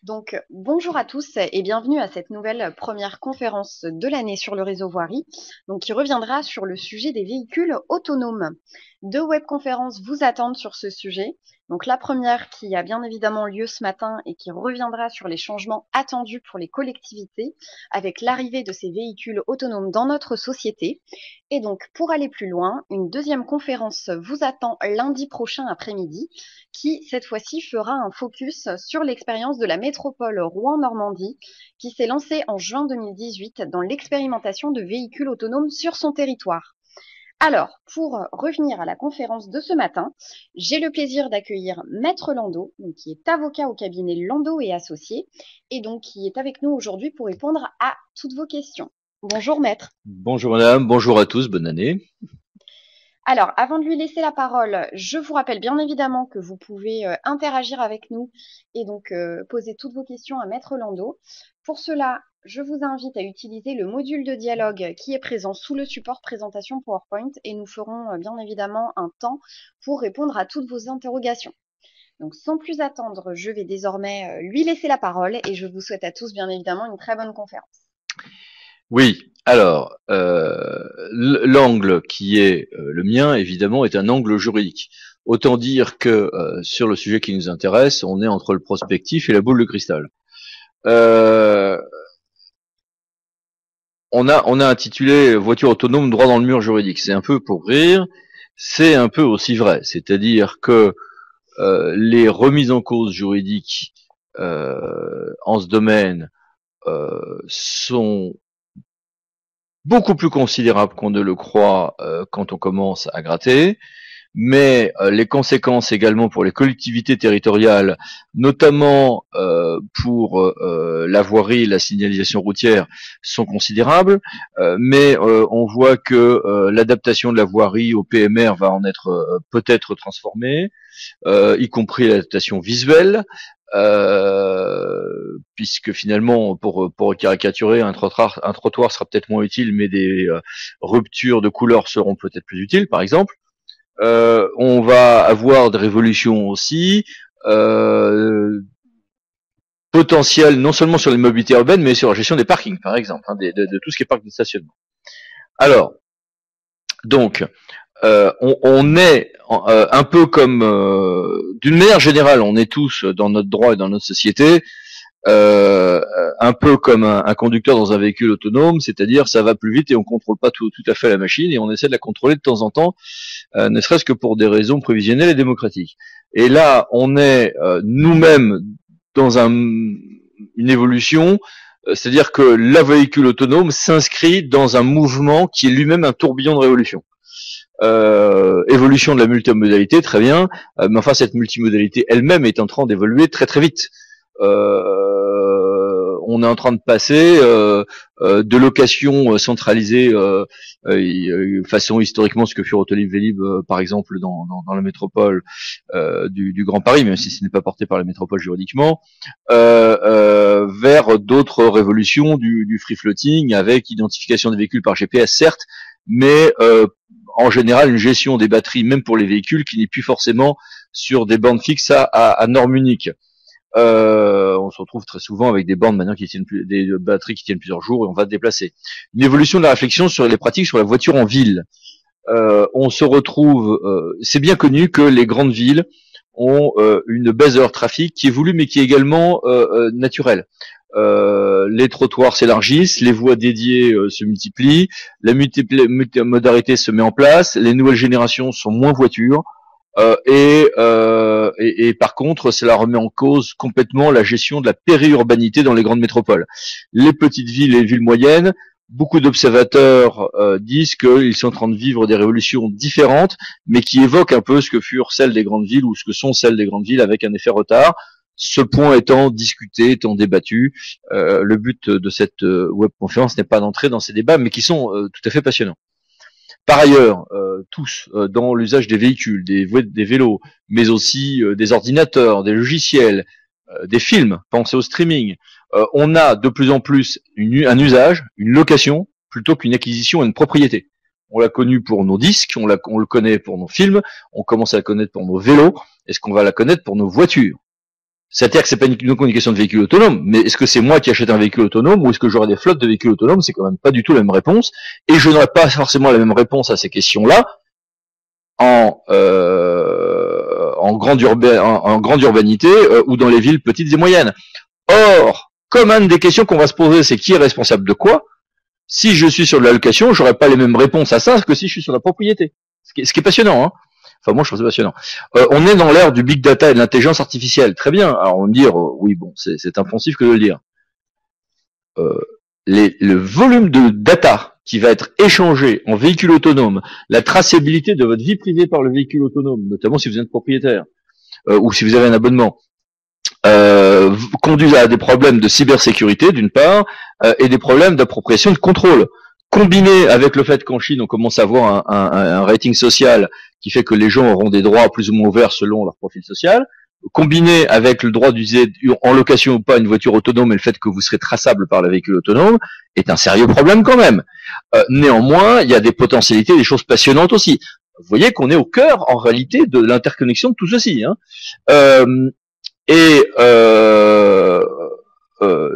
Donc, bonjour à tous et bienvenue à cette nouvelle première conférence de l'année sur le réseau voirie, donc qui reviendra sur le sujet des véhicules autonomes. Deux webconférences vous attendent sur ce sujet. Donc, la première qui a bien évidemment lieu ce matin et qui reviendra sur les changements attendus pour les collectivités avec l'arrivée de ces véhicules autonomes dans notre société. Et donc, pour aller plus loin, une deuxième conférence vous attend lundi prochain après-midi qui, cette fois-ci, fera un focus sur l'expérience de la métropole Rouen-Normandie, qui s'est lancée en juin 2018 dans l'expérimentation de véhicules autonomes sur son territoire. Alors, pour revenir à la conférence de ce matin, j'ai le plaisir d'accueillir Maître Landau, donc, qui est avocat au cabinet Landau et Associés, et donc qui est avec nous aujourd'hui pour répondre à toutes vos questions. Bonjour Maître. Bonjour madame, bonjour à tous, bonne année. Alors, avant de lui laisser la parole, je vous rappelle bien évidemment que vous pouvez interagir avec nous et donc poser toutes vos questions à Maître Landau. Pour cela, je vous invite à utiliser le module de dialogue qui est présent sous le support présentation PowerPoint et nous ferons bien évidemment un temps pour répondre à toutes vos interrogations. Donc, sans plus attendre, je vais désormais lui laisser la parole et je vous souhaite à tous bien évidemment une très bonne conférence. Oui, alors, l'angle qui est le mien, évidemment, est un angle juridique. Autant dire que sur le sujet qui nous intéresse, on est entre le prospectif et la boule de cristal. On a intitulé voiture autonome droit dans le mur juridique. C'est un peu pour rire, c'est un peu aussi vrai. C'est-à-dire que les remises en cause juridiques en ce domaine sont beaucoup plus considérable qu'on ne le croit quand on commence à gratter, mais les conséquences également pour les collectivités territoriales, notamment pour la voirie, la signalisation routière, sont considérables, mais on voit que l'adaptation de la voirie au PMR va en être peut-être transformée, y compris l'adaptation visuelle, puisque finalement, pour caricaturer, un trottoir sera peut-être moins utile, mais des ruptures de couleurs seront peut-être plus utiles, par exemple. On va avoir des révolutions aussi potentielles, non seulement sur les mobilités urbaines, mais sur la gestion des parkings, par exemple, hein, de tout ce qui est parc de stationnement. Alors, donc, on est un peu comme, d'une manière générale, on est tous dans notre droit et dans notre société, un peu comme un conducteur dans un véhicule autonome, c'est-à-dire ça va plus vite et on contrôle pas tout à fait la machine et on essaie de la contrôler de temps en temps, ne serait-ce que pour des raisons prévisionnelles et démocratiques. Et là, on est nous-mêmes dans une évolution, c'est-à-dire que le véhicule autonome s'inscrit dans un mouvement qui est lui-même un tourbillon de révolution. Évolution de la multimodalité, très bien, mais enfin cette multimodalité elle-même est en train d'évoluer très très vite. On est en train de passer de location centralisée façon historiquement ce que fut Autolib Vélib par exemple dans la métropole du Grand Paris, même si ce n'est pas porté par la métropole juridiquement, vers d'autres révolutions du free floating avec identification des véhicules par GPS certes, mais en général une gestion des batteries même pour les véhicules qui n'est plus forcément sur des bandes fixes à normes uniques. On se retrouve très souvent avec des bornes maintenant qui tiennent des batteries qui tiennent plusieurs jours et on va se déplacer. Une évolution de la réflexion sur les pratiques sur la voiture en ville. On se retrouve, c'est bien connu que les grandes villes ont une baisse de leur trafic qui est voulue mais qui est également naturelle. Les trottoirs s'élargissent, les voies dédiées se multiplient, la multimodalité se met en place, les nouvelles générations sont moins voitures, et par contre, cela remet en cause complètement la gestion de la périurbanité dans les grandes métropoles. Les petites villes et les villes moyennes, beaucoup d'observateurs disent qu'ils sont en train de vivre des révolutions différentes, mais qui évoquent un peu ce que furent celles des grandes villes ou ce que sont celles des grandes villes avec un effet retard. Ce point étant discuté, étant débattu, le but de cette webconférence n'est pas d'entrer dans ces débats, mais qui sont tout à fait passionnants. Par ailleurs, tous dans l'usage des véhicules, des vélos, mais aussi des ordinateurs, des logiciels, des films, pensez au streaming, on a de plus en plus un usage, une location, plutôt qu'une acquisition et une propriété. On l'a connu pour nos disques, on le connaît pour nos films, on commence à la connaître pour nos vélos, est-ce qu'on va la connaître pour nos voitures? C'est-à-dire que c'est pas uniquement une question de véhicule autonome, mais est-ce que c'est moi qui achète un véhicule autonome ou est-ce que j'aurai des flottes de véhicules autonomes? C'est quand même pas du tout la même réponse. Et je n'aurai pas forcément la même réponse à ces questions-là en grande urbanité ou dans les villes petites et moyennes. Or, comme une des questions qu'on va se poser, c'est qui est responsable de quoi? Si je suis sur de la location, j'aurai pas les mêmes réponses à ça que si je suis sur la propriété. Ce qui est passionnant, hein. Enfin, moi, je trouve ça passionnant. On est dans l'ère du big data et de l'intelligence artificielle. Très bien. Alors, on va me dire, oui, bon, c'est un poncif que de le dire. Le volume de data qui va être échangé en véhicule autonome, la traçabilité de votre vie privée par le véhicule autonome, notamment si vous êtes propriétaire ou si vous avez un abonnement, conduisent à des problèmes de cybersécurité d'une part et des problèmes d'appropriation de contrôle. Combiné avec le fait qu'en Chine, on commence à avoir un rating social qui fait que les gens auront des droits plus ou moins ouverts selon leur profil social, combiné avec le droit d'utiliser en location ou pas une voiture autonome et le fait que vous serez traçable par le véhicule autonome, est un sérieux problème quand même. Néanmoins, il y a des potentialités, des choses passionnantes aussi. Vous voyez qu'on est au cœur, en réalité, de l'interconnexion de tout ceci. Hein.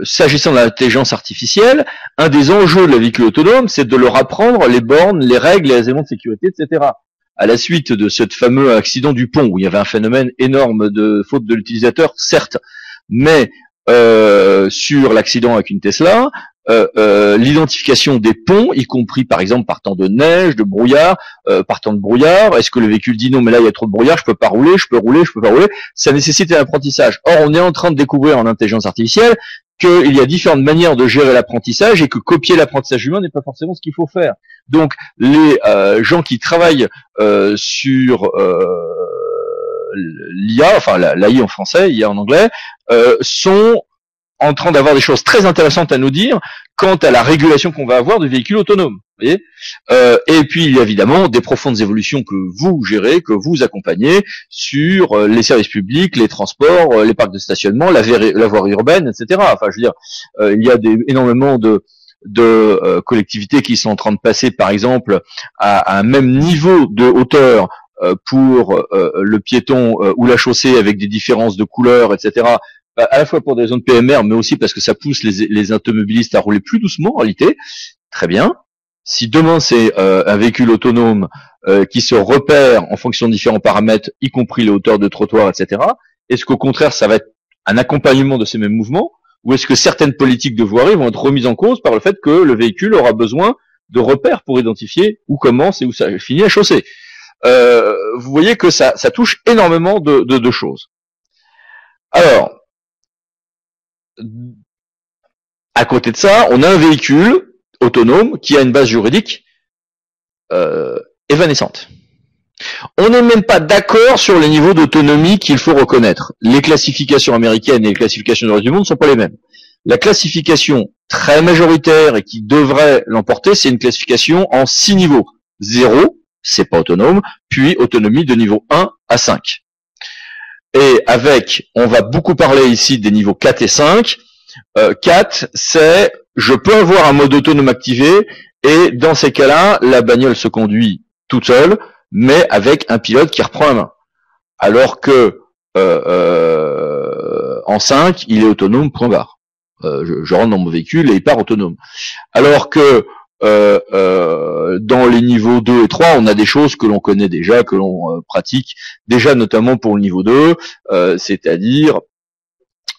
S'agissant de l'intelligence artificielle, un des enjeux de la véhicule autonome, c'est de leur apprendre les bornes, les règles, les éléments de sécurité, etc. À la suite de ce fameux accident du pont, où il y avait un phénomène énorme de faute de l'utilisateur, certes, mais sur l'accident avec une Tesla, l'identification des ponts, y compris par exemple par temps de neige, de brouillard, par temps de brouillard, est-ce que le véhicule dit non mais là il y a trop de brouillard, je peux pas rouler, je peux rouler, je peux pas rouler, ça nécessite un apprentissage. Or on est en train de découvrir en intelligence artificielle qu'il y a différentes manières de gérer l'apprentissage et que copier l'apprentissage humain n'est pas forcément ce qu'il faut faire. Donc les gens qui travaillent sur l'IA, enfin l'AI en français, IA en anglais, sont en train d'avoir des choses très intéressantes à nous dire quant à la régulation qu'on va avoir du véhicule autonome. Vous voyez, et puis il y a évidemment des profondes évolutions que vous gérez, que vous accompagnez sur les services publics, les transports, les parcs de stationnement, la voirie urbaine, etc. Enfin, je veux dire, il y a énormément de collectivités qui sont en train de passer, par exemple, à un même niveau de hauteur pour le piéton ou la chaussée avec des différences de couleurs, etc. À la fois pour des zones PMR, mais aussi parce que ça pousse les automobilistes à rouler plus doucement en réalité. Très bien. Si demain c'est un véhicule autonome qui se repère en fonction de différents paramètres, y compris les hauteurs de trottoir, etc., est-ce qu'au contraire ça va être un accompagnement de ces mêmes mouvements, ou est-ce que certaines politiques de voirie vont être remises en cause par le fait que le véhicule aura besoin de repères pour identifier où commence et où ça finit la chaussée? Vous voyez que ça touche énormément de choses. Alors, à côté de ça, on a un véhicule autonome qui a une base juridique évanescente. On n'est même pas d'accord sur les niveaux d'autonomie qu'il faut reconnaître. Les classifications américaines et les classifications du reste du monde ne sont pas les mêmes. La classification très majoritaire et qui devrait l'emporter, c'est une classification en 6 niveaux. 0, c'est pas autonome, puis autonomie de niveau 1 à 5. Et avec, on va beaucoup parler ici des niveaux 4 et 5. 4, c'est je peux avoir un mode autonome activé et dans ces cas-là, la bagnole se conduit toute seule, mais avec un pilote qui reprend la main. Alors que en 5, il est autonome, point barre. Je rentre dans mon véhicule et il part autonome. Alors que dans les niveaux 2 et 3, on a des choses que l'on connaît déjà, que l'on pratique déjà, notamment pour le niveau 2, c'est-à-dire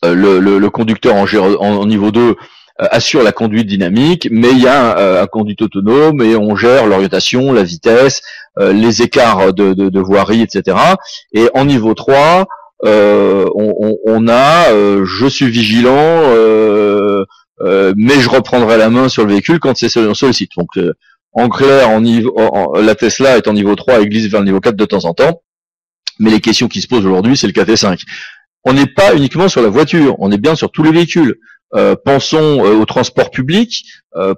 le conducteur en niveau 2 assure la conduite dynamique, mais il y a un conduite autonome et on gère l'orientation, la vitesse, les écarts de voirie, etc. Et en niveau 3, on a je suis vigilant, mais je reprendrai la main sur le véhicule quand c'est sollicite. Donc en clair, la Tesla est en niveau 3 et glisse vers le niveau 4 de temps en temps, mais les questions qui se posent aujourd'hui, c'est le 4 et 5. On n'est pas uniquement sur la voiture, on est bien sur tous les véhicules. Pensons au transport public,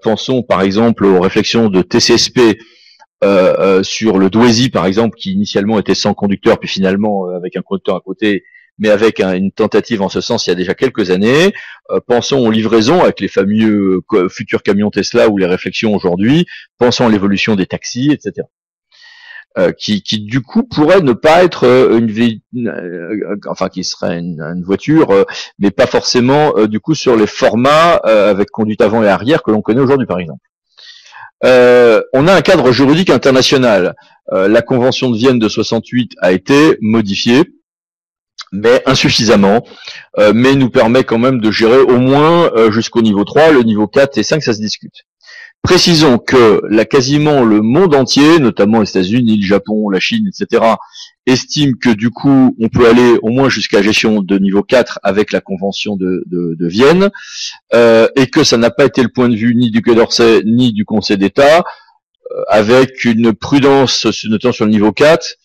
pensons par exemple aux réflexions de TCSP sur le Douaisis par exemple, qui initialement était sans conducteur, puis finalement avec un conducteur à côté, mais avec une tentative en ce sens il y a déjà quelques années. Pensons aux livraisons avec les fameux futurs camions Tesla ou les réflexions aujourd'hui. Pensons à l'évolution des taxis, etc. qui du coup pourrait ne pas être enfin qui serait une voiture, mais pas forcément du coup sur les formats avec conduite avant et arrière que l'on connaît aujourd'hui par exemple. On a un cadre juridique international. La Convention de Vienne de 68 a été modifiée, mais insuffisamment, mais nous permet quand même de gérer au moins jusqu'au niveau 3, le niveau 4 et 5, ça se discute. Précisons que quasiment le monde entier, notamment les États-Unis, le Japon, la Chine, etc., estime que du coup, on peut aller au moins jusqu'à gestion de niveau 4 avec la Convention de Vienne, et que ça n'a pas été le point de vue ni du Quai d'Orsay ni du Conseil d'État, avec une prudence, notamment sur le niveau 4,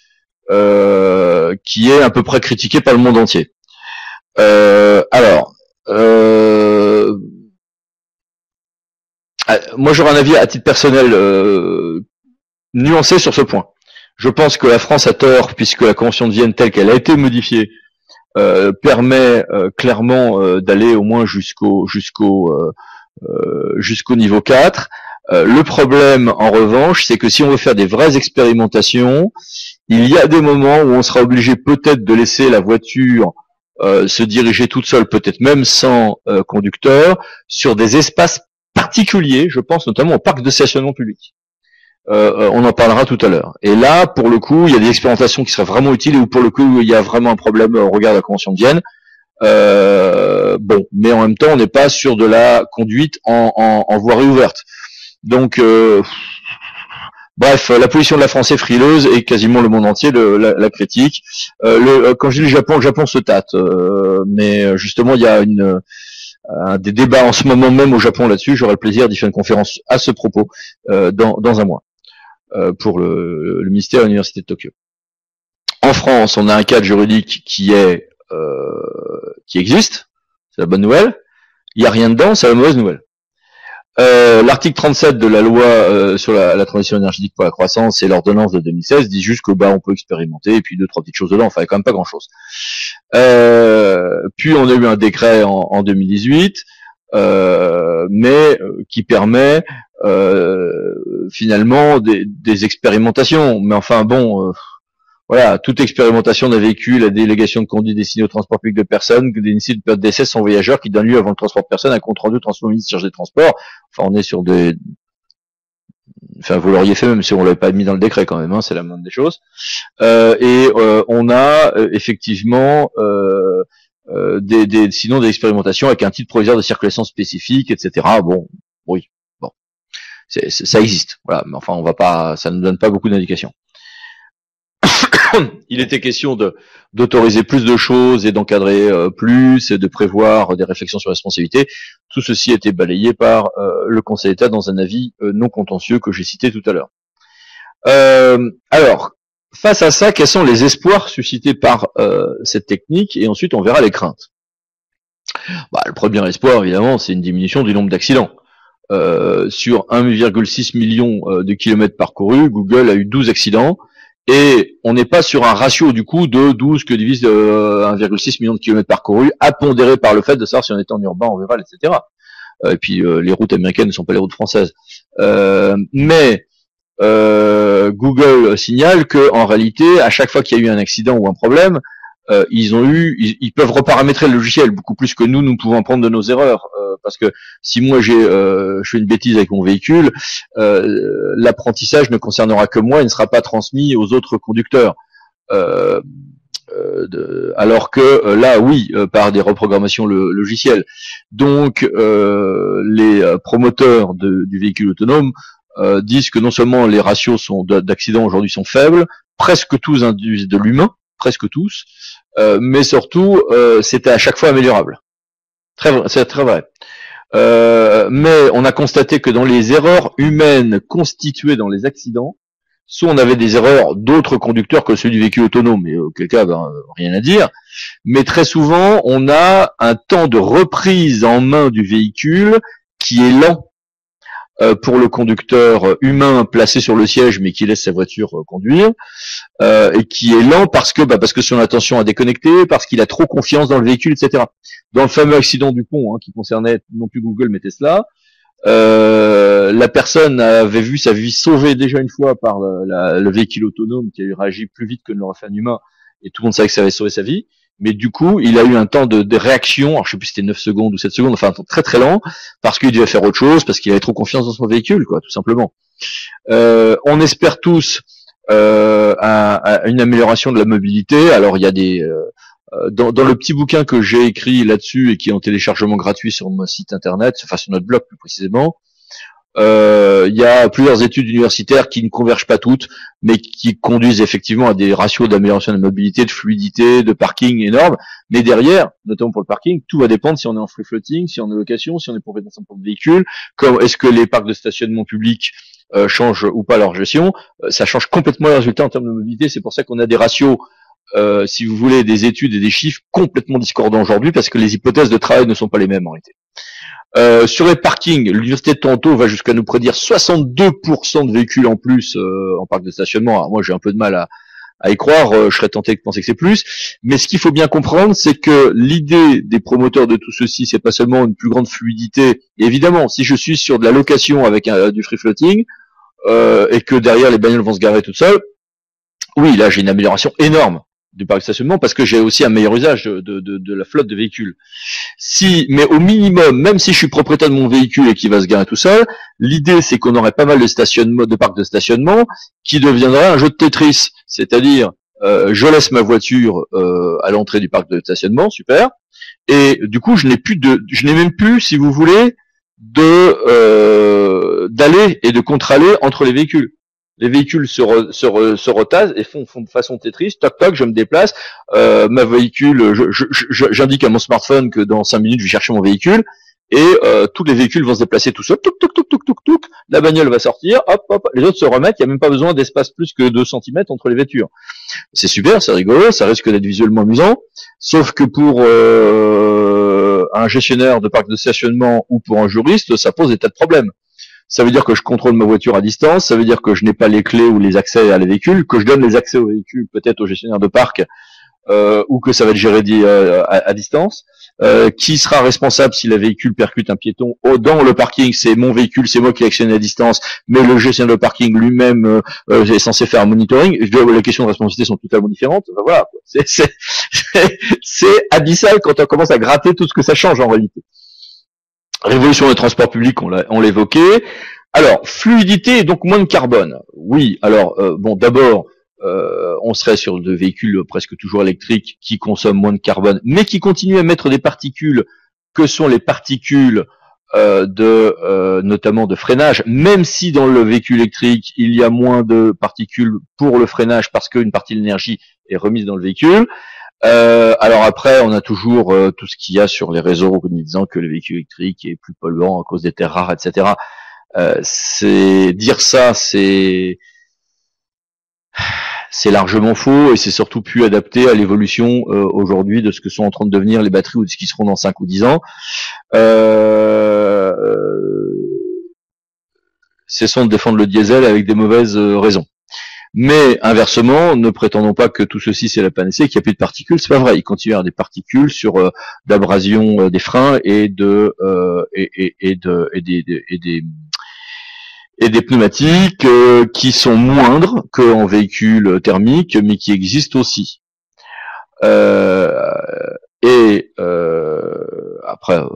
qui est à peu près critiquée par le monde entier. Moi j'aurais un avis à titre personnel nuancé sur ce point. Je pense que la France a tort puisque la Convention de Vienne telle qu'elle a été modifiée permet clairement d'aller au moins jusqu'au niveau 4. Le problème en revanche, c'est que si on veut faire des vraies expérimentations, il y a des moments où on sera obligé peut-être de laisser la voiture se diriger toute seule, peut-être même sans conducteur, sur des espaces particulier, je pense notamment au parc de stationnement public. On en parlera tout à l'heure. Et là, pour le coup, il y a des expérimentations qui seraient vraiment utiles et où pour le coup, il y a vraiment un problème au regard de la Convention de Vienne. Bon, mais en même temps, on n'est pas sur de la conduite en voirie ouverte. Donc, bref, la position de la France est frileuse et quasiment le monde entier la critique. Quand je dis le Japon se tâte, mais justement, il y a des débats en ce moment même au Japon là-dessus. J'aurai le plaisir d'y faire une conférence à ce propos dans un mois pour le ministère de l'Université de Tokyo. En France, on a un cadre juridique qui existe, c'est la bonne nouvelle. Il n'y a rien dedans, c'est la mauvaise nouvelle. L'article 37 de la loi sur la transition énergétique pour la croissance et l'ordonnance de 2016 dit juste que on peut expérimenter et puis 2-3 petites choses dedans, enfin quand même pas grand chose. Puis on a eu un décret en 2018 mais qui permet finalement des expérimentations, mais enfin bon voilà, toute expérimentation d'un véhicule à délégation de conduite destinée au transport public de personnes que décide une période d'essai sans voyageurs qui donne lieu avant le transport de personnes à un compte rendu de transport ministre chargé des transports. Enfin, on est sur des... Enfin, vous l'auriez fait même si on l'avait pas mis dans le décret quand même, hein, c'est la moindre des choses. On a effectivement sinon des expérimentations avec un titre provisoire de circulation spécifique, etc. Bon, oui, bon, ça existe. Voilà, mais enfin, on va pas, ça ne donne pas beaucoup d'indications. Il était question d'autoriser plus de choses et d'encadrer plus et de prévoir des réflexions sur la responsabilité. Tout ceci a été balayé par le Conseil d'État dans un avis non contentieux que j'ai cité tout à l'heure. Alors, face à ça, quels sont les espoirs suscités par cette technique? Et ensuite, on verra les craintes. Le premier espoir, évidemment, c'est une diminution du nombre d'accidents. Sur 1,6 million de kilomètres parcourus, Google a eu 12 accidents. Et on n'est pas sur un ratio du coup de 12 que divise 1,6 million de kilomètres parcourus, à pondérer par le fait de savoir si on est en urbain, en rural, etc. Et puis les routes américaines ne sont pas les routes françaises. Mais Google signale que en réalité, à chaque fois qu'il y a eu un accident ou un problème, ils peuvent reparamétrer le logiciel beaucoup plus que nous pouvons apprendre de nos erreurs. Parce que si moi je fais une bêtise avec mon véhicule, l'apprentissage ne concernera que moi et ne sera pas transmis aux autres conducteurs. Alors que là, oui, par des reprogrammations logicielles. Donc, les promoteurs du véhicule autonome disent que non seulement les ratios d'accidents aujourd'hui sont faibles, presque tous induisent de l'humain, presque tous, mais surtout, c'était à chaque fois améliorable. C'est très vrai. Mais on a constaté que dans les erreurs humaines constituées dans les accidents, soit on avait des erreurs d'autres conducteurs que ceux du véhicule autonome, et auquel cas, rien à dire, mais très souvent, on a un temps de reprise en main du véhicule qui est lent pour le conducteur humain placé sur le siège mais qui laisse sa voiture conduire, et qui est lent parce que son attention a déconnecté, parce qu'il a trop confiance dans le véhicule, etc. Dans le fameux accident du pont qui concernait non plus Google mais Tesla, La personne avait vu sa vie sauvée déjà une fois par le véhicule autonome qui a réagi plus vite que ne l'aurait fait un humain, et tout le monde savait que ça avait sauvé sa vie. Mais du coup, il a eu un temps de réaction, alors je sais plus si c'était 9 secondes ou 7 secondes, enfin un temps très très lent, parce qu'il devait faire autre chose, parce qu'il avait trop confiance dans son véhicule, quoi, tout simplement. On espère tous à une amélioration de la mobilité. Alors il y a des dans le petit bouquin que j'ai écrit là-dessus et qui est en téléchargement gratuit sur mon site internet, enfin sur notre blog plus précisément, il y a plusieurs études universitaires qui ne convergent pas toutes, mais qui conduisent effectivement à des ratios d'amélioration de la mobilité, de fluidité, de parking énormes. Mais derrière, notamment pour le parking, tout va dépendre si on est en free floating, si on est en location, si on est propriétaire de son propre véhicule, comme est-ce que les parcs de stationnement publics changent ou pas leur gestion. Ça change complètement les résultats en termes de mobilité. C'est pour ça qu'on a des ratios, si vous voulez, des études et des chiffres complètement discordants aujourd'hui, parce que les hypothèses de travail ne sont pas les mêmes en réalité. Sur les parkings, l'université de Toronto va jusqu'à nous prédire 62% de véhicules en plus en parc de stationnement. Alors moi, j'ai un peu de mal à y croire. Je serais tenté de penser que c'est plus. Mais ce qu'il faut bien comprendre, c'est que l'idée des promoteurs de tout ceci, c'est pas seulement une plus grande fluidité. Et évidemment, si je suis sur de la location avec du free floating et que derrière les bagnoles vont se garer toutes seules, oui, là j'ai une amélioration énorme du parc de stationnement parce que j'ai aussi un meilleur usage de la flotte de véhicules. Mais au minimum, même si je suis propriétaire de mon véhicule et qu'il va se garer tout seul, l'idée c'est qu'on aurait pas mal de parcs de stationnement qui deviendraient un jeu de Tetris, c'est-à-dire je laisse ma voiture à l'entrée du parc de stationnement, super, et du coup je n'ai même plus, si vous voulez, d'aller et de contre-aller entre les véhicules. Les véhicules se retasent et font de façon Tetris, toc toc, je me déplace, ma véhicule, j'indique à mon smartphone que dans 5 minutes je vais chercher mon véhicule, et tous les véhicules vont se déplacer tout seuls, toc toc toc toc toc toc, la bagnole va sortir, hop hop, les autres se remettent, il n'y a même pas besoin d'espace plus que 2 cm entre les voitures. C'est super, c'est rigolo, ça risque d'être visuellement amusant, sauf que pour un gestionnaire de parc de stationnement ou pour un juriste, ça pose des tas de problèmes. Ça veut dire que je contrôle ma voiture à distance, ça veut dire que je n'ai pas les clés ou les accès à les véhicules, que je donne les accès aux véhicules peut-être au gestionnaire de parc, ou que ça va être géré à distance. Qui sera responsable si le véhicule percute un piéton dans le parking? C'est mon véhicule, c'est moi qui actionne à distance, mais le gestionnaire de parking lui-même est censé faire un monitoring. Les questions de responsabilité sont totalement différentes. Ben voilà, c'est abyssal quand on commence à gratter tout ce que ça change en réalité. Révolution des transports publics, on l'évoquait. Alors, fluidité et donc moins de carbone. Oui, alors, bon, d'abord, on serait sur des véhicules presque toujours électriques qui consomment moins de carbone, mais qui continuent à mettre des particules, que sont les particules notamment de freinage, même si dans le véhicule électrique, il y a moins de particules pour le freinage parce qu'une partie de l'énergie est remise dans le véhicule. Alors après, on a toujours tout ce qu'il y a sur les réseaux disant que le véhicule électrique est plus polluant à cause des terres rares, etc. Dire ça, c'est largement faux et c'est surtout plus adapté à l'évolution aujourd'hui de ce que sont en train de devenir les batteries ou de ce qui seront dans 5 ou 10 ans. Cessons de défendre le diesel avec des mauvaises raisons. Mais inversement, ne prétendons pas que tout ceci c'est la panacée, qu'il n'y a plus de particules, c'est pas vrai. Il continue à y avoir des particules sur d'abrasion des freins et des pneumatiques qui sont moindres qu'en véhicule thermique, mais qui existent aussi. Après,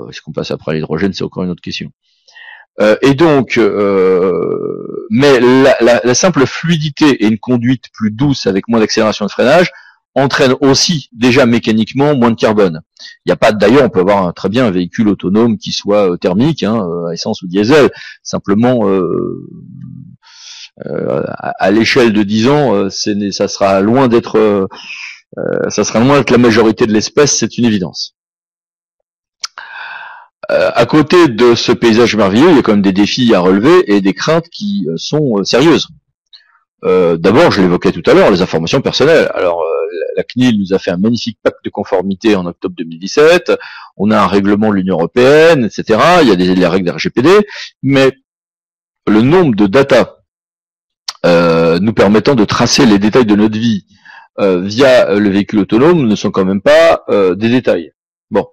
est-ce qu'on passe après l'hydrogène, c'est encore une autre question. Et donc, mais la simple fluidité et une conduite plus douce avec moins d'accélération de freinage entraîne aussi déjà mécaniquement moins de carbone. Il n'y a pas d'ailleurs, on peut avoir très bien un véhicule autonome qui soit thermique, essence ou diesel. Simplement, à l'échelle de 10 ans, ça sera loin d'être la majorité de l'espèce, c'est une évidence. À côté de ce paysage merveilleux, il y a quand même des défis à relever et des craintes qui sont sérieuses. D'abord, je l'évoquais tout à l'heure, les informations personnelles. Alors, la CNIL nous a fait un magnifique pacte de conformité en octobre 2017. On a un règlement de l'Union européenne, etc. Il y a les règles RGPD, mais le nombre de data nous permettant de tracer les détails de notre vie via le véhicule autonome ne sont quand même pas des détails. Bon.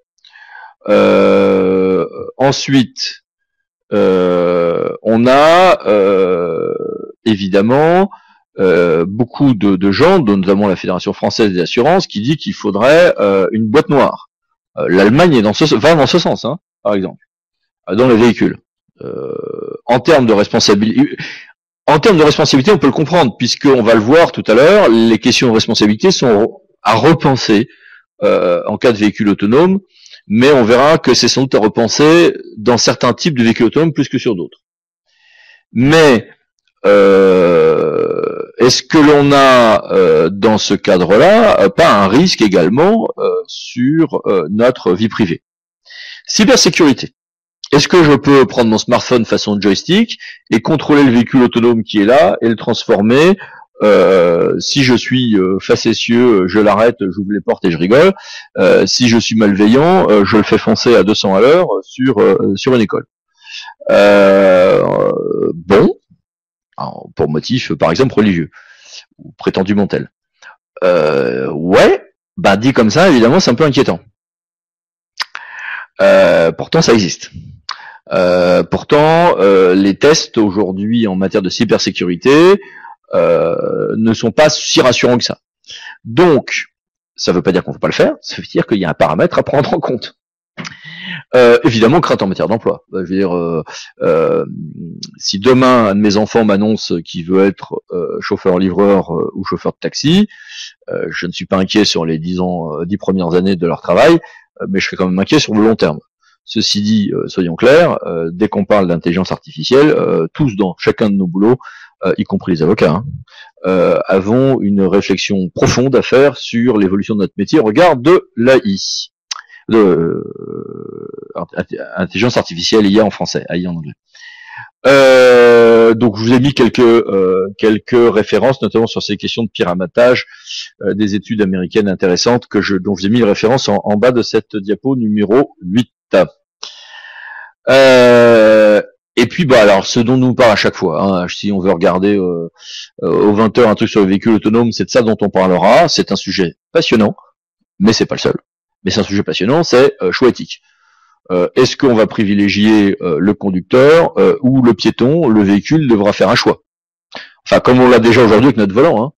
Ensuite, on a évidemment beaucoup de gens, dont notamment la Fédération française des assurances, qui dit qu'il faudrait une boîte noire. L'Allemagne va dans ce sens, hein, par exemple, dans les véhicules. En termes de responsabilité, on peut le comprendre, puisqu'on va le voir tout à l'heure, les questions de responsabilité sont à repenser en cas de véhicule autonome, mais on verra que c'est sans doute à repenser dans certains types de véhicules autonomes plus que sur d'autres. Mais est-ce que l'on a dans ce cadre-là pas un risque également sur notre vie privée? Cybersécurité. Est-ce que je peux prendre mon smartphone façon joystick et contrôler le véhicule autonome qui est là et le transformer si je suis facétieux, je l'arrête, j'ouvre les portes et je rigole. Si je suis malveillant, je le fais foncer à 200 à l'heure sur une école. Bon, pour motif, par exemple, religieux, ou prétendument tel. Ouais, bah dit comme ça, évidemment, c'est un peu inquiétant. Pourtant, ça existe. Pourtant, les tests aujourd'hui en matière de cybersécurité ne sont pas si rassurants que ça. Donc, ça ne veut pas dire qu'on ne peut pas le faire, ça veut dire qu'il y a un paramètre à prendre en compte. Évidemment, crainte en matière d'emploi. Je veux dire, si demain un de mes enfants m'annonce qu'il veut être chauffeur-livreur ou chauffeur de taxi, je ne suis pas inquiet sur les 10 premières années de leur travail, mais je serai quand même inquiet sur le long terme. Ceci dit, soyons clairs, dès qu'on parle d'intelligence artificielle, tous dans chacun de nos boulots, y compris les avocats, avons une réflexion profonde à faire sur l'évolution de notre métier au regard de l'AI, de intelligence artificielle, IA en français, AI en anglais. Donc je vous ai mis quelques références, notamment sur ces questions de piratage, des études américaines intéressantes dont je vous ai mis les références en bas de cette diapo numéro 8. Et puis alors ce dont nous parle à chaque fois, hein, si on veut regarder aux 20h un truc sur le véhicule autonome, c'est de ça dont on parlera. C'est un sujet passionnant, mais c'est pas le seul. Mais c'est un sujet passionnant, c'est choix éthique. Est-ce qu'on va privilégier le conducteur ou le piéton? Le véhicule devra faire un choix. Enfin, comme on l'a déjà aujourd'hui avec notre volant. Hein.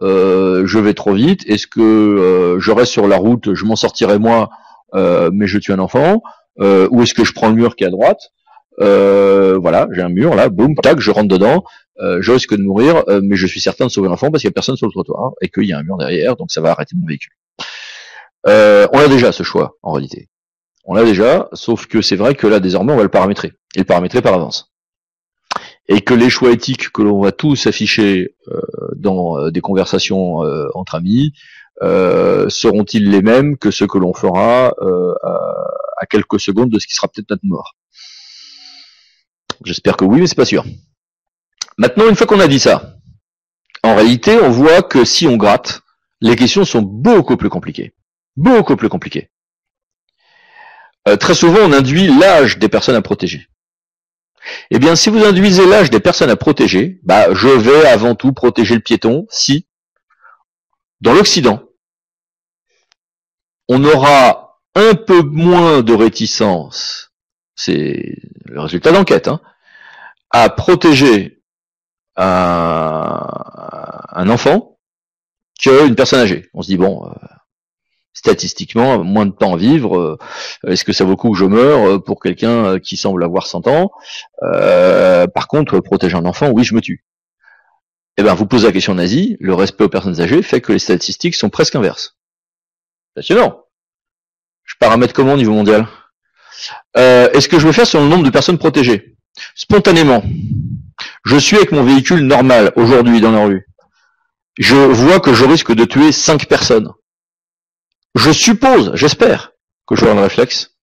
Je vais trop vite. Est-ce que je reste sur la route, je m'en sortirai moi, mais je tue un enfant? Ou est-ce que je prends le mur qui est à droite? Voilà, j'ai un mur là, boum, tac, je rentre dedans. Je risque de mourir, mais je suis certain de sauver l'enfant parce qu'il n'y a personne sur le trottoir et qu'il y a un mur derrière, donc ça va arrêter mon véhicule. On a déjà ce choix en réalité. On l'a déjà, sauf que c'est vrai que là, désormais, on va le paramétrer. Et le paramétrer par avance. Et que les choix éthiques que l'on va tous afficher dans des conversations entre amis, seront-ils les mêmes que ceux que l'on fera à quelques secondes de ce qui sera peut-être notre mort? J'espère que oui, mais c'est pas sûr. Maintenant, une fois qu'on a dit ça, en réalité, on voit que si on gratte, les questions sont beaucoup plus compliquées. Beaucoup plus compliquées. Très souvent, on induit l'âge des personnes à protéger. Eh bien, si vous induisez l'âge des personnes à protéger, je vais avant tout protéger le piéton si, dans l'Occident, on aura un peu moins de réticence, c'est le résultat d'enquête, à protéger un enfant qu'une personne âgée. On se dit, bon... statistiquement, moins de temps à vivre, est-ce que ça vaut le coup que je meure pour quelqu'un qui semble avoir 100 ans? Par contre, protéger un enfant, oui, je me tue. Eh bien, vous posez la question nazie, le respect aux personnes âgées fait que les statistiques sont presque inverses. Passionnant. Je paramètre comment au niveau mondial? Est-ce que je veux faire sur le nombre de personnes protégées? Spontanément, je suis avec mon véhicule normal aujourd'hui dans la rue. Je vois que je risque de tuer 5 personnes. Je suppose, j'espère, que j'aurai le réflexe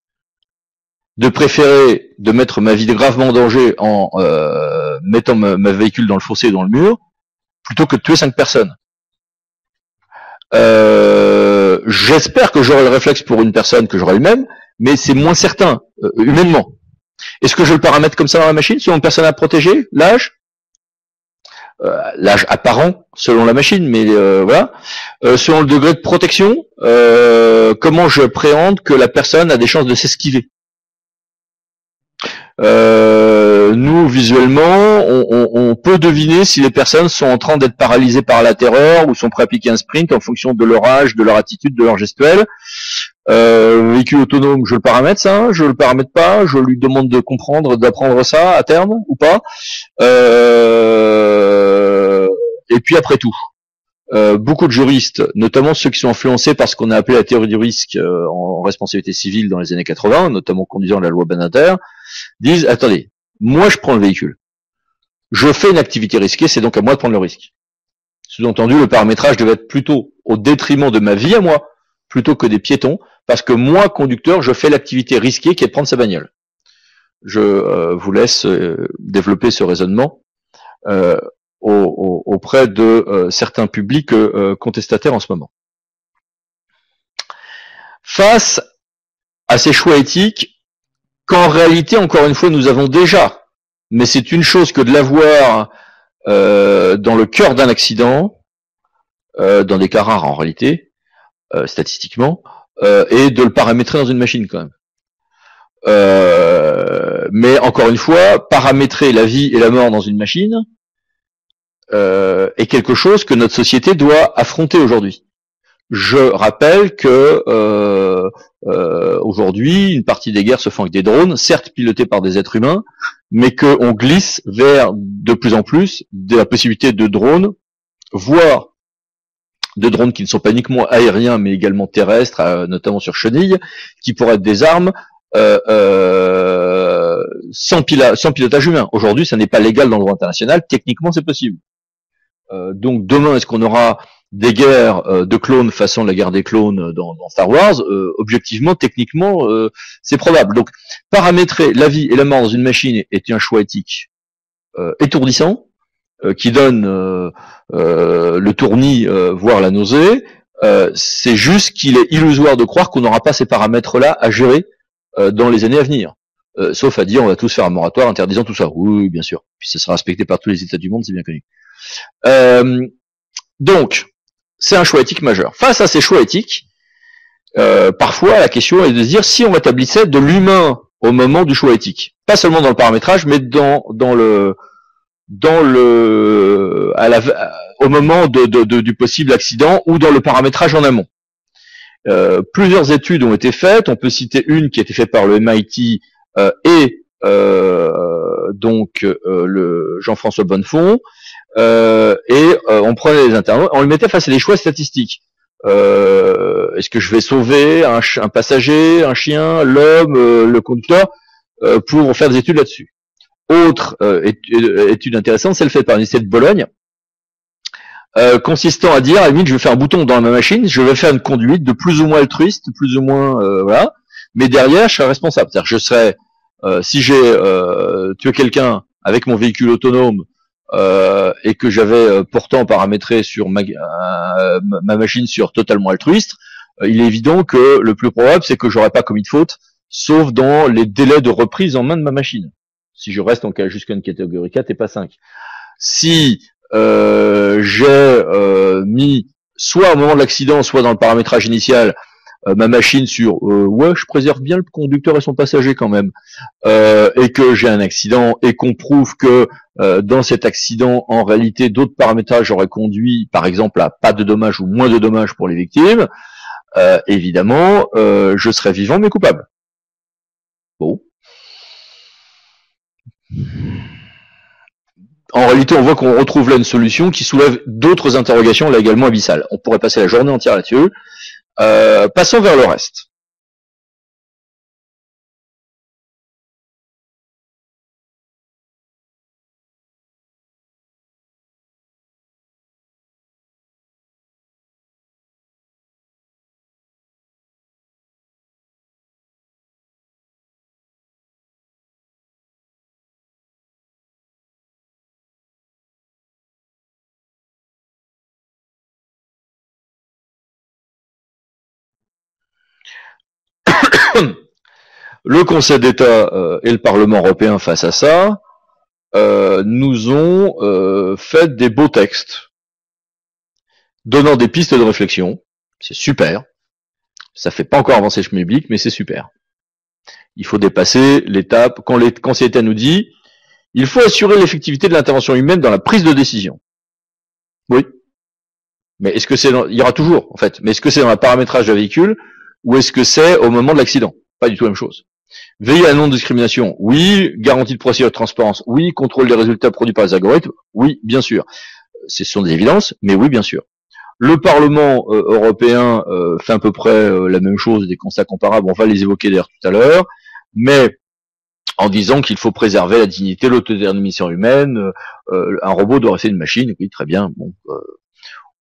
de préférer de mettre ma vie gravement en danger en mettant ma véhicule dans le fossé et dans le mur, plutôt que de tuer 5 personnes. J'espère que j'aurai le réflexe pour une personne, que j'aurai le même, mais c'est moins certain, humainement. Est-ce que je le paramètre comme ça dans la machine, selon une personne à protéger, l'âge? L'âge apparent selon la machine, mais voilà. Selon le degré de protection, comment je préhende que la personne a des chances de s'esquiver? Nous, visuellement, on peut deviner si les personnes sont en train d'être paralysées par la terreur ou sont prêtes à appliquer un sprint en fonction de leur âge, de leur attitude, de leur gestuelle. Véhicule autonome, je le paramètre ça, je le paramètre pas, je lui demande de comprendre, d'apprendre ça à terme ou pas. Et puis après tout, beaucoup de juristes, notamment ceux qui sont influencés par ce qu'on a appelé la théorie du risque en responsabilité civile dans les années 80, notamment conduisant la loi Badinter, disent attendez, moi je prends le véhicule, je fais une activité risquée, c'est donc à moi de prendre le risque. Sous-entendu, le paramétrage devait être plutôt au détriment de ma vie à moi, plutôt que des piétons, parce que moi, conducteur, je fais l'activité risquée qui est de prendre sa bagnole. Je vous laisse développer ce raisonnement auprès de certains publics contestataires en ce moment. Face à ces choix éthiques, qu'en réalité, encore une fois, nous avons déjà, mais c'est une chose que de l'avoir dans le cœur d'un accident, dans des cas rares en réalité, statistiquement, et de le paramétrer dans une machine quand même. Mais encore une fois, paramétrer la vie et la mort dans une machine est quelque chose que notre société doit affronter aujourd'hui. Je rappelle que aujourd'hui, une partie des guerres se font avec des drones, certes pilotés par des êtres humains, mais qu'on glisse vers de plus en plus de la possibilité de drones, voire de drones qui ne sont pas uniquement aériens, mais également terrestres, notamment sur chenilles, qui pourraient être des armes sans pilotage humain. Aujourd'hui, ça n'est pas légal dans le droit international. Techniquement, c'est possible. Donc demain, est-ce qu'on aura des guerres de clones façon la guerre des clones dans Star Wars? Objectivement, techniquement, c'est probable. Donc paramétrer la vie et la mort dans une machine est un choix éthique étourdissant, qui donne le tournis, voire la nausée. C'est juste qu'il est illusoire de croire qu'on n'aura pas ces paramètres-là à gérer dans les années à venir. Sauf à dire on va tous faire un moratoire interdisant tout ça. Oui, bien sûr. Puis ça sera respecté par tous les États du monde, c'est bien connu. Donc, c'est un choix éthique majeur. Face à ces choix éthiques, parfois la question est de se dire si on établissait de l'humain au moment du choix éthique. Pas seulement dans le paramétrage, mais au moment du possible accident ou dans le paramétrage en amont. Plusieurs études ont été faites. On peut citer une qui a été faite par le MIT et le Jean-François Bonnefond. On prenait les internautes, on les mettait face à des choix statistiques. Est-ce que je vais sauver un passager, un chien, l'homme, le conducteur, pour faire des études là-dessus. Autre étude intéressante, celle faite par l'Université de Bologne, consistant à dire, à la limite, je vais faire un bouton dans ma machine, je vais faire une conduite de plus ou moins altruiste, plus ou moins, voilà, mais derrière, je serai responsable. C'est-à-dire, je serai, si j'ai tué quelqu'un avec mon véhicule autonome, et que j'avais pourtant paramétré sur ma machine sur totalement altruiste, il est évident que le plus probable, c'est que j'aurais pas commis de faute, sauf dans les délais de reprise en main de ma machine. Si je reste jusqu'à une catégorie 4 et pas 5. Si j'ai mis, soit au moment de l'accident, soit dans le paramétrage initial, ma machine sur ouais, je préserve bien le conducteur et son passager quand même, et que j'ai un accident et qu'on prouve que dans cet accident, en réalité, d'autres paramétrages auraient conduit, par exemple, à pas de dommages ou moins de dommages pour les victimes, évidemment, je serais vivant mais coupable. Bon. En réalité, on voit qu'on retrouve là une solution qui soulève d'autres interrogations, là également abyssales. On pourrait passer la journée entière là-dessus. Passons vers le reste. Le Conseil d'État et le Parlement européen face à ça nous ont fait des beaux textes donnant des pistes de réflexion. C'est super. Ça fait pas encore avancer le chemin public, mais c'est super. Il faut dépasser l'étape, quand l'État nous dit, il faut assurer l'effectivité de l'intervention humaine dans la prise de décision. Oui. Mais est-ce que il y aura toujours, en fait, mais est-ce que c'est dans le paramétrage d'un véhicule, ou est-ce que c'est au moment de l'accident? Pas du tout la même chose. Veiller à la non-discrimination, oui. Garantie de procédure de transparence, oui. Contrôle des résultats produits par les algorithmes, oui, bien sûr. Ce sont des évidences, mais oui, bien sûr. Le Parlement européen fait à peu près la même chose, des constats comparables, on va les évoquer d'ailleurs tout à l'heure, mais en disant qu'il faut préserver la dignité, l'autodétermination humaine, un robot doit rester une machine, oui, très bien, bon,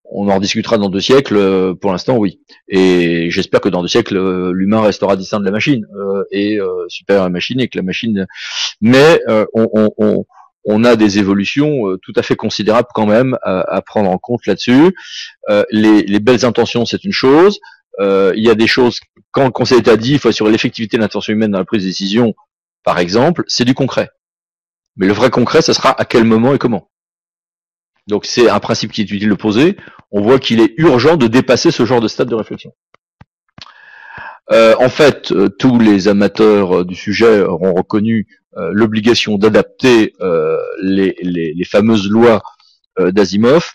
on en discutera dans 2 siècles, pour l'instant, oui. Et j'espère que dans 2 siècles, l'humain restera distinct de la machine, et supérieur à la machine, et que la machine... Mais on a des évolutions tout à fait considérables quand même à prendre en compte là-dessus. Les belles intentions, c'est une chose. Il y a des choses, quand le Conseil d'État dit il faut assurer l'effectivité de l'intention humaine dans la prise de décision, par exemple, c'est du concret. Mais le vrai concret, ça sera à quel moment et comment. Donc c'est un principe qui est utile de poser. On voit qu'il est urgent de dépasser ce genre de stade de réflexion. En fait, tous les amateurs du sujet auront reconnu l'obligation d'adapter les fameuses lois d'Asimov.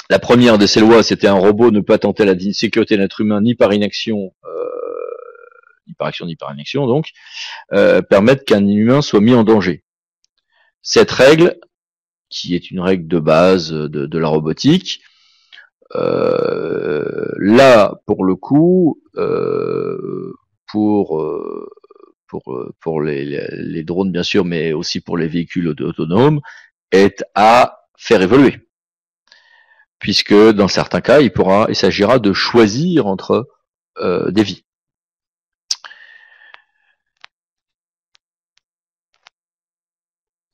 La première de ces lois, c'était un robot ne peut attenter à la sécurité de l'être humain ni par inaction, ni par action, ni par inaction, donc, permettre qu'un humain soit mis en danger. Cette règle, qui est une règle de base de la robotique, là, pour le coup, pour les drones bien sûr, mais aussi pour les véhicules autonomes, est à faire évoluer. Puisque dans certains cas, il s'agira de choisir entre des vies.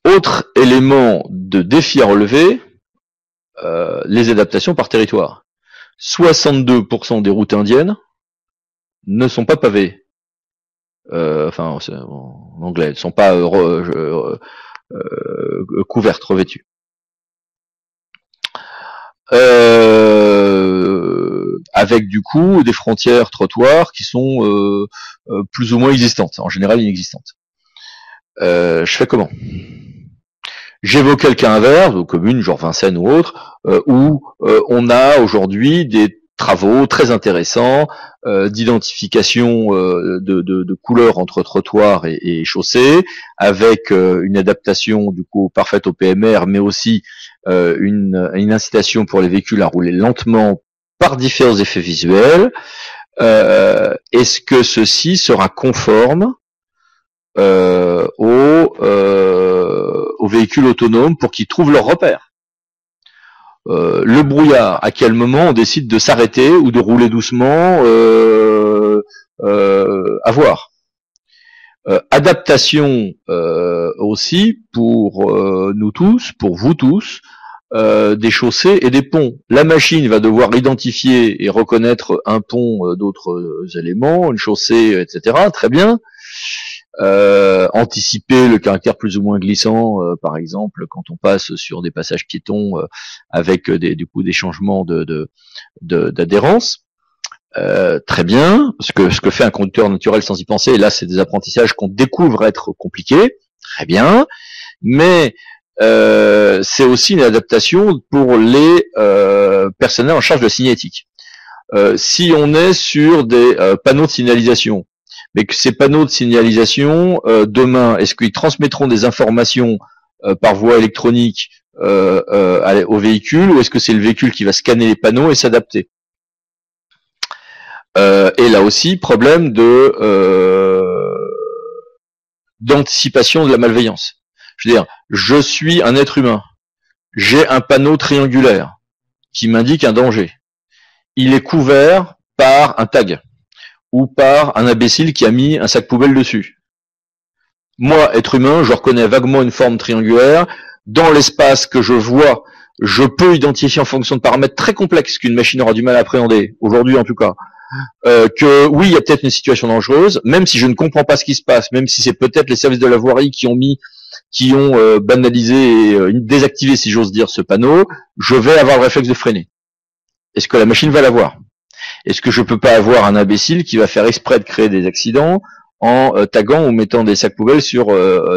Autre élément de défi à relever, les adaptations par territoire. 62% des routes indiennes ne sont pas pavées. Enfin, en anglais, elles ne sont pas couvertes, revêtues. Avec du coup des frontières trottoirs qui sont plus ou moins existantes, en général inexistantes. Je fais comment? J'évoquais le cas inverse, aux communes, genre Vincennes ou autres, où on a aujourd'hui des travaux très intéressants d'identification de couleurs entre trottoirs et chaussées, avec une adaptation du coup parfaite au PMR, mais aussi une incitation pour les véhicules à rouler lentement par différents effets visuels. Est-ce que ceci sera conforme aux véhicules autonomes pour qu'ils trouvent leur repère? Le brouillard, à quel moment on décide de s'arrêter ou de rouler doucement, à voir. Adaptation aussi pour nous tous, pour vous tous, des chaussées et des ponts. La machine va devoir identifier et reconnaître un pont d'autres éléments, une chaussée, etc. Très bien. Anticiper le caractère plus ou moins glissant, par exemple, quand on passe sur des passages piétons avec du coup des changements d'adhérence. Très bien. Ce que fait un conducteur naturel sans y penser, et là c'est des apprentissages qu'on découvre être compliqués. Très bien. Mais c'est aussi une adaptation pour les personnels en charge de la signalétique. Si on est sur des panneaux de signalisation, mais que ces panneaux de signalisation, demain, est-ce qu'ils transmettront des informations par voie électronique au véhicule, ou est-ce que c'est le véhicule qui va scanner les panneaux et s'adapter? Et là aussi, problème d'anticipation de la malveillance. Je veux dire, je suis un être humain, j'ai un panneau triangulaire qui m'indique un danger. Il est couvert par un tag ou par un imbécile qui a mis un sac poubelle dessus. Moi, être humain, je reconnais vaguement une forme triangulaire. Dans l'espace que je vois, je peux identifier en fonction de paramètres très complexes qu'une machine aura du mal à appréhender, aujourd'hui en tout cas, que oui, il y a peut-être une situation dangereuse, même si je ne comprends pas ce qui se passe, même si c'est peut-être les services de la voirie qui ont banalisé et désactivé, si j'ose dire, ce panneau, je vais avoir le réflexe de freiner. Est-ce que la machine va l'avoir? Est-ce que je peux pas avoir un imbécile qui va faire exprès de créer des accidents en taguant ou mettant des sacs poubelles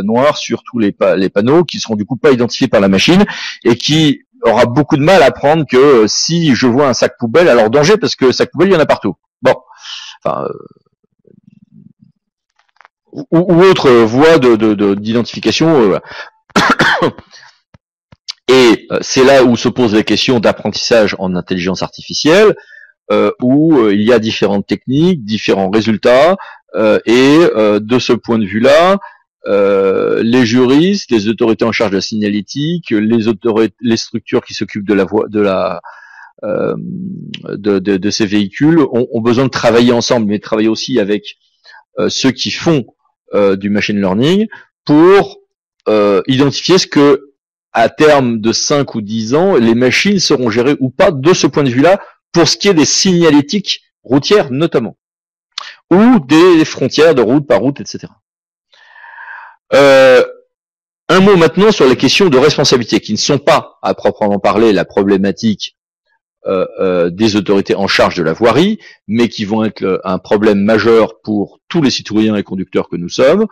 noirs sur tous les panneaux qui seront du coup pas identifiés par la machine et qui aura beaucoup de mal à prendre que si je vois un sac poubelle, alors danger parce que sac poubelle il y en a partout. Bon, enfin ou autre voie d'identification. Voilà. Et c'est là où se posent les questions d'apprentissage en intelligence artificielle, où il y a différentes techniques, différents résultats, et de ce point de vue-là, les juristes, les autorités en charge de la signalétique, les structures qui s'occupent de ces véhicules ont besoin de travailler ensemble, mais de travailler aussi avec ceux qui font du machine learning pour identifier ce que à terme de 5 ou 10 ans, les machines seront gérées ou pas de ce point de vue-là, pour ce qui est des signalétiques routières notamment, ou des frontières de route par route, etc. Un mot maintenant sur les questions de responsabilité, qui ne sont pas, à proprement parler, la problématique des autorités en charge de la voirie, mais qui vont être un problème majeur pour tous les citoyens et conducteurs que nous sommes,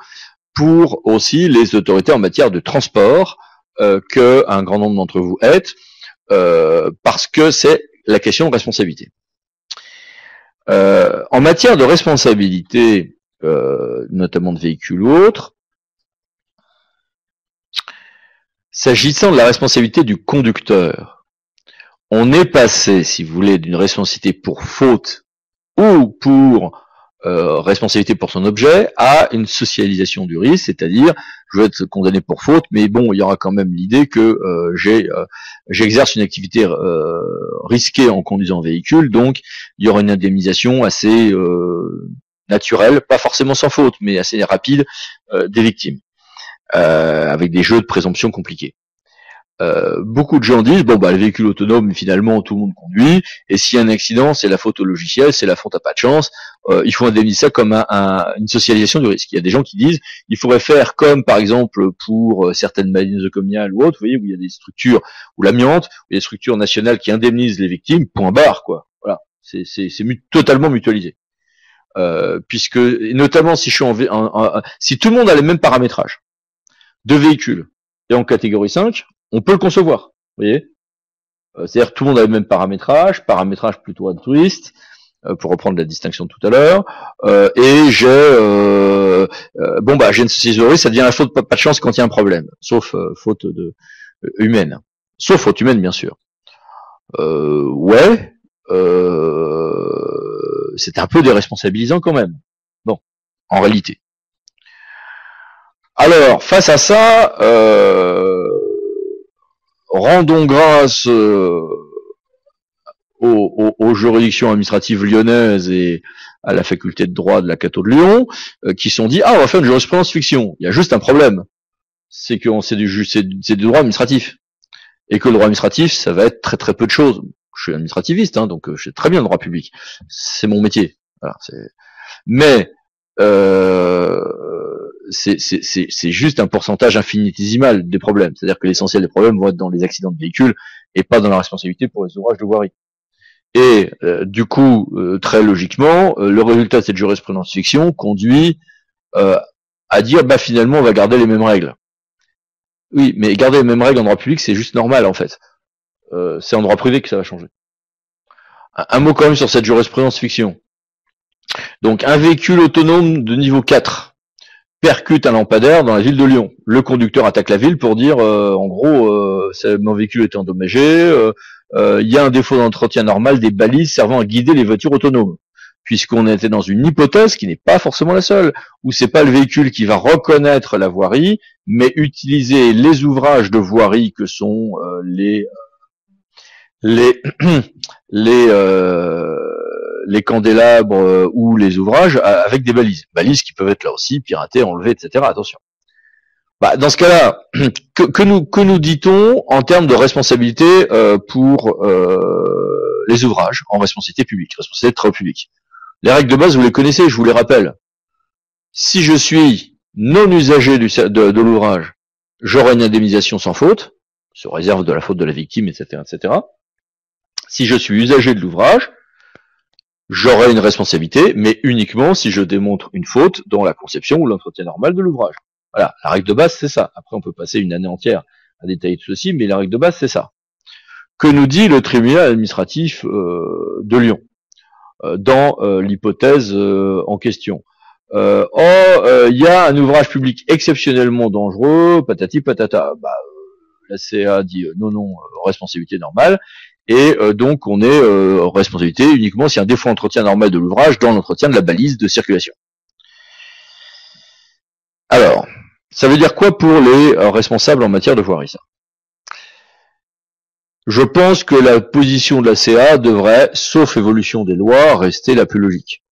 pour aussi les autorités en matière de transport, que un grand nombre d'entre vous êtes, parce que c'est la question de responsabilité. En matière de responsabilité, notamment de véhicules ou autres, s'agissant de la responsabilité du conducteur, on est passé, si vous voulez, d'une responsabilité pour faute ou pour responsabilité pour son objet à une socialisation du risque, c'est-à-dire je vais être condamné pour faute, mais bon, il y aura quand même l'idée que j'exerce une activité risquée en conduisant un véhicule, donc il y aura une indemnisation assez naturelle, pas forcément sans faute, mais assez rapide des victimes, avec des jeux de présomption compliqués. Beaucoup de gens disent bon bah le véhicule autonome finalement tout le monde conduit et s'il y a un accident c'est la faute au logiciel, c'est la faute à pas de chance, il faut indemniser ça comme une socialisation du risque. Il y a des gens qui disent il faudrait faire comme par exemple pour certaines maladies nosocomiales ou autres, vous voyez où il y a des structures ou l'amiante, où il y a des structures nationales qui indemnisent les victimes, point barre quoi. Voilà, c'est totalement mutualisé. Puisque notamment si je suis si tout le monde a les mêmes paramétrages de véhicules et en catégorie 5, on peut le concevoir, vous voyez. C'est-à-dire que tout le monde a le même paramétrage plutôt altruiste, pour reprendre la distinction de tout à l'heure, et j'ai une société, ça devient la faute pas de chance quand il y a un problème, sauf faute humaine, sauf faute humaine bien sûr. C'est un peu déresponsabilisant quand même. Bon, en réalité. Alors, face à ça, rendons grâce aux juridictions administratives lyonnaises et à la faculté de droit de la Cato de Lyon, qui se sont dit on va faire une jurisprudence fiction. Il y a juste un problème, c'est que c'est du droit administratif, et que le droit administratif, ça va être très très peu de choses. Je suis administrativiste, donc je sais très bien le droit public, c'est mon métier. Voilà, mais c'est juste un pourcentage infinitésimal des problèmes. C'est-à-dire que l'essentiel des problèmes vont être dans les accidents de véhicules et pas dans la responsabilité pour les ouvrages de voirie. Et du coup, très logiquement, le résultat de cette jurisprudence fiction conduit à dire finalement on va garder les mêmes règles. Oui, mais garder les mêmes règles en droit public, c'est juste normal en fait. C'est en droit privé que ça va changer. Un mot quand même sur cette jurisprudence fiction. Donc un véhicule autonome de niveau 4 percute un lampadaire dans la ville de Lyon. Le conducteur attaque la ville pour dire en gros mon véhicule est endommagé, il y a un défaut d'entretien normal des balises servant à guider les voitures autonomes. Puisqu'on était dans une hypothèse qui n'est pas forcément la seule, où c'est pas le véhicule qui va reconnaître la voirie, mais utiliser les ouvrages de voirie que sont les candélabres ou les ouvrages avec des balises qui peuvent être là aussi piratées, enlevées, etc. Attention. Dans ce cas-là, que nous dit-on en termes de responsabilité pour les ouvrages en responsabilité publique, responsabilité de travaux publics? Les règles de base, vous les connaissez, je vous les rappelle. Si je suis non usager de l'ouvrage, j'aurai une indemnisation sans faute, sous réserve de la faute de la victime, etc., etc. Si je suis usager de l'ouvrage, J'aurai une responsabilité, mais uniquement si je démontre une faute dans la conception ou l'entretien normal de l'ouvrage. Voilà, la règle de base, c'est ça. Après, on peut passer une année entière à détailler tout ceci, mais la règle de base, c'est ça. Que nous dit le tribunal administratif de Lyon dans l'hypothèse en question? Il y a un ouvrage public exceptionnellement dangereux, patati patata. La CA dit non, responsabilité normale. Et donc on est responsabilité uniquement s'il y a un défaut d'entretien normal de l'ouvrage dans l'entretien de la balise de circulation. Alors, ça veut dire quoi pour les responsables en matière de voirie, ça? Je pense que la position de la CA devrait, sauf évolution des lois, rester la plus logique.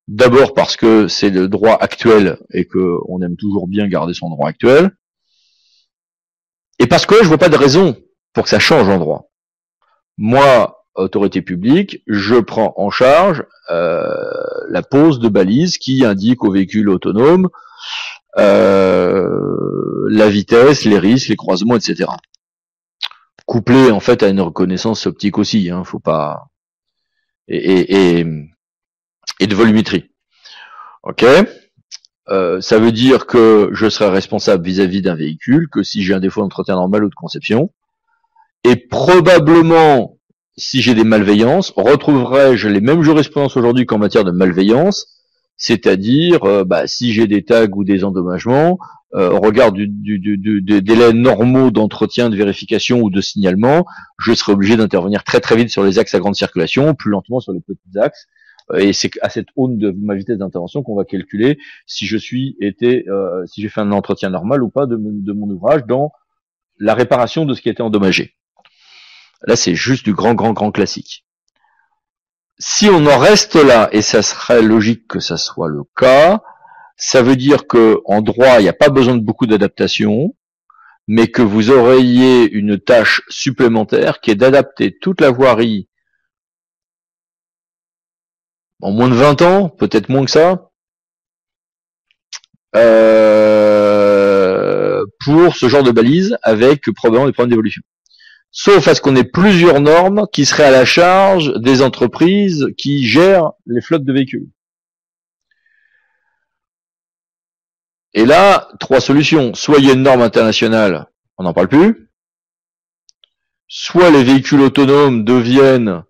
D'abord parce que c'est le droit actuel et qu'on aime toujours bien garder son droit actuel. Et parce que je vois pas de raison pour que ça change en droit. Moi, autorité publique, je prends en charge la pose de balises qui indiquent aux véhicules autonomes la vitesse, les risques, les croisements, etc. Couplé en fait à une reconnaissance optique aussi, hein, faut pas et de volumétrie. Ok. Ça veut dire que je serai responsable vis-à-vis d'un véhicule que si j'ai un défaut d'entretien normal ou de conception. Et probablement, si j'ai des malveillances, retrouverai-je les mêmes jurisprudences aujourd'hui qu'en matière de malveillance, c'est-à-dire si j'ai des tags ou des endommagements, au regard des délais normaux d'entretien, de vérification ou de signalement, je serai obligé d'intervenir très très vite sur les axes à grande circulation, plus lentement sur les petits axes. Et c'est à cette aune de ma vitesse d'intervention qu'on va calculer si si j'ai fait un entretien normal ou pas de mon ouvrage dans la réparation de ce qui a été endommagé. Là, c'est juste du grand classique. Si on en reste là, et ça serait logique que ça soit le cas, ça veut dire que en droit, il n'y a pas besoin de beaucoup d'adaptation, mais que vous auriez une tâche supplémentaire qui est d'adapter toute la voirie en moins de 20 ans, peut-être moins que ça, pour ce genre de balises avec probablement des problèmes d'évolution. Sauf à ce qu'on ait plusieurs normes qui seraient à la charge des entreprises qui gèrent les flottes de véhicules. Et là, 3 solutions. Soit il y a une norme internationale, on n'en parle plus. Soit les véhicules autonomes deviennent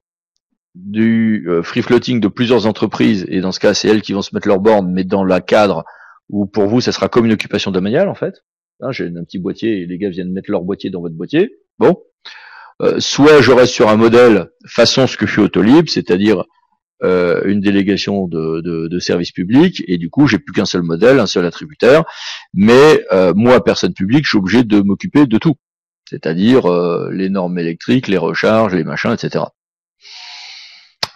du free floating de plusieurs entreprises, et dans ce cas, c'est elles qui vont se mettre leurs bornes, mais dans le cadre où pour vous, ça sera comme une occupation domaniale, en fait. Hein, j'ai un petit boîtier, et les gars viennent mettre leur boîtier dans votre boîtier. Bon. Soit je reste sur un modèle façon ce que fut Autolib, c'est-à-dire une délégation de services publics, et du coup j'ai plus qu'un seul modèle, un seul attributaire, mais moi, personne publique, je suis obligé de m'occuper de tout, c'est-à-dire les normes électriques, les recharges, les machins, etc.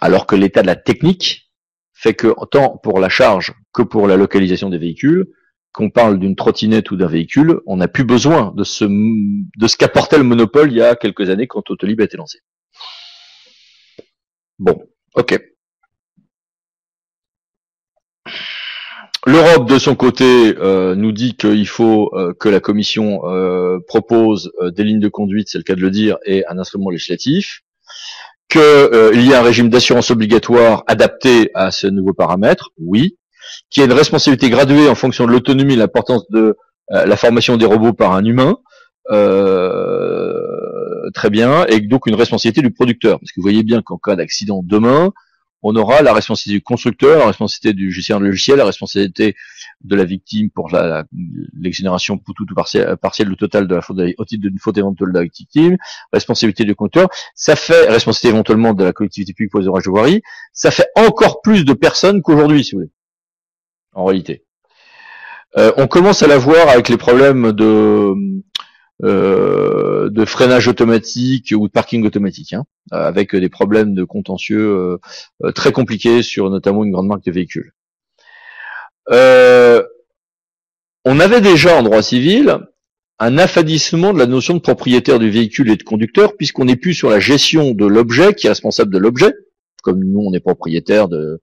Alors que l'état de la technique fait que tant pour la charge que pour la localisation des véhicules, qu'on parle d'une trottinette ou d'un véhicule, on n'a plus besoin de ce qu'apportait le monopole il y a quelques années quand Autolib a été lancé. Bon, ok. L'Europe, de son côté, nous dit qu'il faut que la Commission propose des lignes de conduite, c'est le cas de le dire, et un instrument législatif, qu'il y a un régime d'assurance obligatoire adapté à ce nouveau paramètre, oui, qu'il y a une responsabilité graduée en fonction de l'autonomie et l'importance de la formation des robots par un humain, très bien, et donc une responsabilité du producteur. Parce que vous voyez bien qu'en cas d'accident demain, on aura la responsabilité du constructeur, la responsabilité du gestionnaire de logiciel, la responsabilité de la victime pour l'exonération tout partielle ou totale de la faute au titre d'une faute éventuelle de la victime, responsabilité du conducteur, ça fait responsabilité éventuellement de la collectivité publique pour les orages de voirie, ça fait encore plus de personnes qu'aujourd'hui, si vous voulez. En réalité. On commence à la voir avec les problèmes de freinage automatique ou de parking automatique, hein, avec des problèmes de contentieux très compliqués sur notamment une grande marque de véhicules. On avait déjà en droit civil un affadissement de la notion de propriétaire du véhicule et de conducteur, puisqu'on n'est plus sur la gestion de l'objet qui est responsable de l'objet, comme nous on est propriétaire de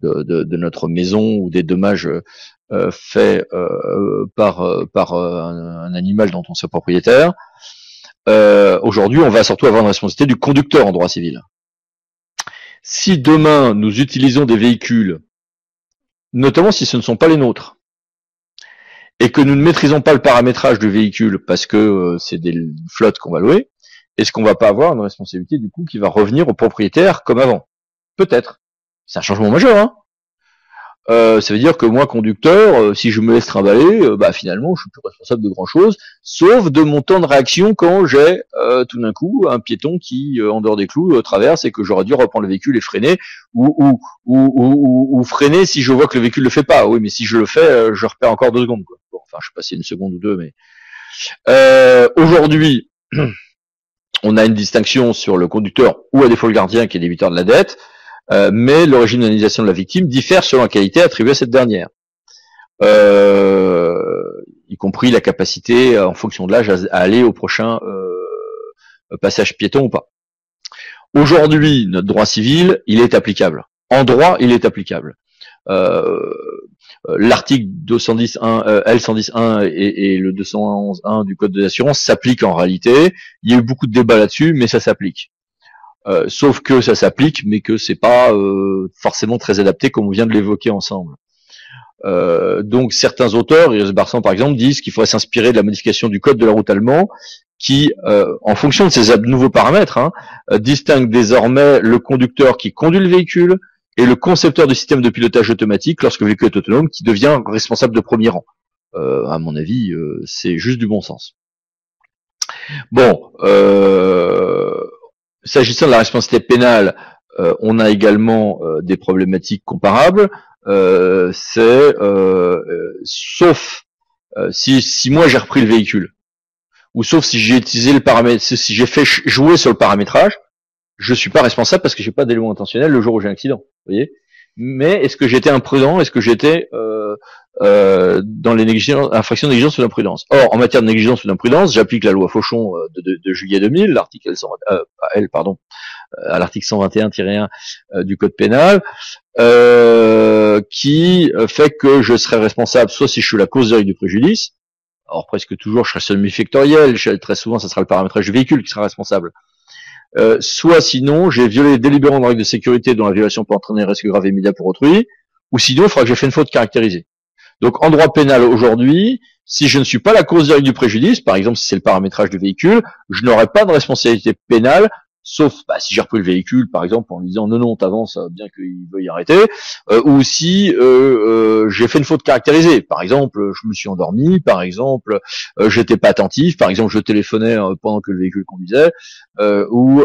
notre maison ou des dommages faits par un animal dont on soit propriétaire. Aujourd'hui, on va surtout avoir une responsabilité du conducteur en droit civil. Si demain nous utilisons des véhicules, notamment si ce ne sont pas les nôtres, et que nous ne maîtrisons pas le paramétrage du véhicule parce que c'est des flottes qu'on va louer, est-ce qu'on va pas avoir une responsabilité du coup qui va revenir au propriétaire comme avant? Peut-être. C'est un changement majeur, hein. Ça veut dire que moi, conducteur, si je me laisse trimballer, finalement, je suis plus responsable de grand chose, sauf de mon temps de réaction quand j'ai tout d'un coup un piéton qui, en dehors des clous, traverse et que j'aurais dû reprendre le véhicule et freiner, ou freiner si je vois que le véhicule le fait pas. Oui, mais si je le fais, je repère encore 2 secondes, quoi. Bon, enfin, je sais pas si c'est 1 seconde ou 2, mais aujourd'hui, on a une distinction sur le conducteur ou à défaut le gardien qui est débiteur de la dette. Mais l'origine de l'indemnisation de la victime diffère selon la qualité attribuée à cette dernière, y compris la capacité, en fonction de l'âge, à aller au prochain passage piéton ou pas. Aujourd'hui, notre droit civil, il est applicable. En droit, il est applicable. L'article 210.1, L110.1 et le 211.1 du Code de l'assurance s'appliquent en réalité. Il y a eu beaucoup de débats là-dessus, mais ça s'applique. Sauf que ça s'applique, mais que c'est pas forcément très adapté, comme on vient de l'évoquer ensemble. Donc certains auteurs, Iris Barsan par exemple, disent qu'il faudrait s'inspirer de la modification du code de la route allemand, qui, en fonction de ces nouveaux paramètres, distingue désormais le conducteur qui conduit le véhicule et le concepteur du système de pilotage automatique lorsque le véhicule est autonome, qui devient responsable de premier rang. À mon avis, c'est juste du bon sens. Bon. S'agissant de la responsabilité pénale, on a également des problématiques comparables. Sauf si moi j'ai repris le véhicule, ou sauf si j'ai utilisé le paramètre, si j'ai fait jouer sur le paramétrage, je suis pas responsable parce que j'ai pas d'élément intentionnel le jour où j'ai un accident. Vous voyez. Mais est-ce que j'étais imprudent? Est-ce que j'étais dans les infractions de négligence ou d'imprudence? Or, en matière de négligence ou d'imprudence, j'applique la loi Fauchon de juillet 2000, l'article à l'article 121-1 du Code pénal, qui fait que je serai responsable soit si je suis la cause directe du préjudice, or presque toujours je serai semi-factoriel, très souvent ça sera le paramétrage du véhicule qui sera responsable, soit sinon j'ai violé délibérément une règle de sécurité dont la violation peut entraîner un risque grave et immédiat pour autrui, ou sinon il faudra que j'ai fait une faute caractérisée. Donc en droit pénal aujourd'hui, si je ne suis pas la cause directe du préjudice, par exemple si c'est le paramétrage du véhicule, je n'aurai pas de responsabilité pénale, sauf si j'ai repris le véhicule, par exemple, en lui disant non, t'avances, bien qu'il veuille arrêter, ou si j'ai fait une faute caractérisée. Par exemple, je me suis endormi, par exemple, j'étais pas attentif, par exemple, je téléphonais pendant que le véhicule conduisait, ou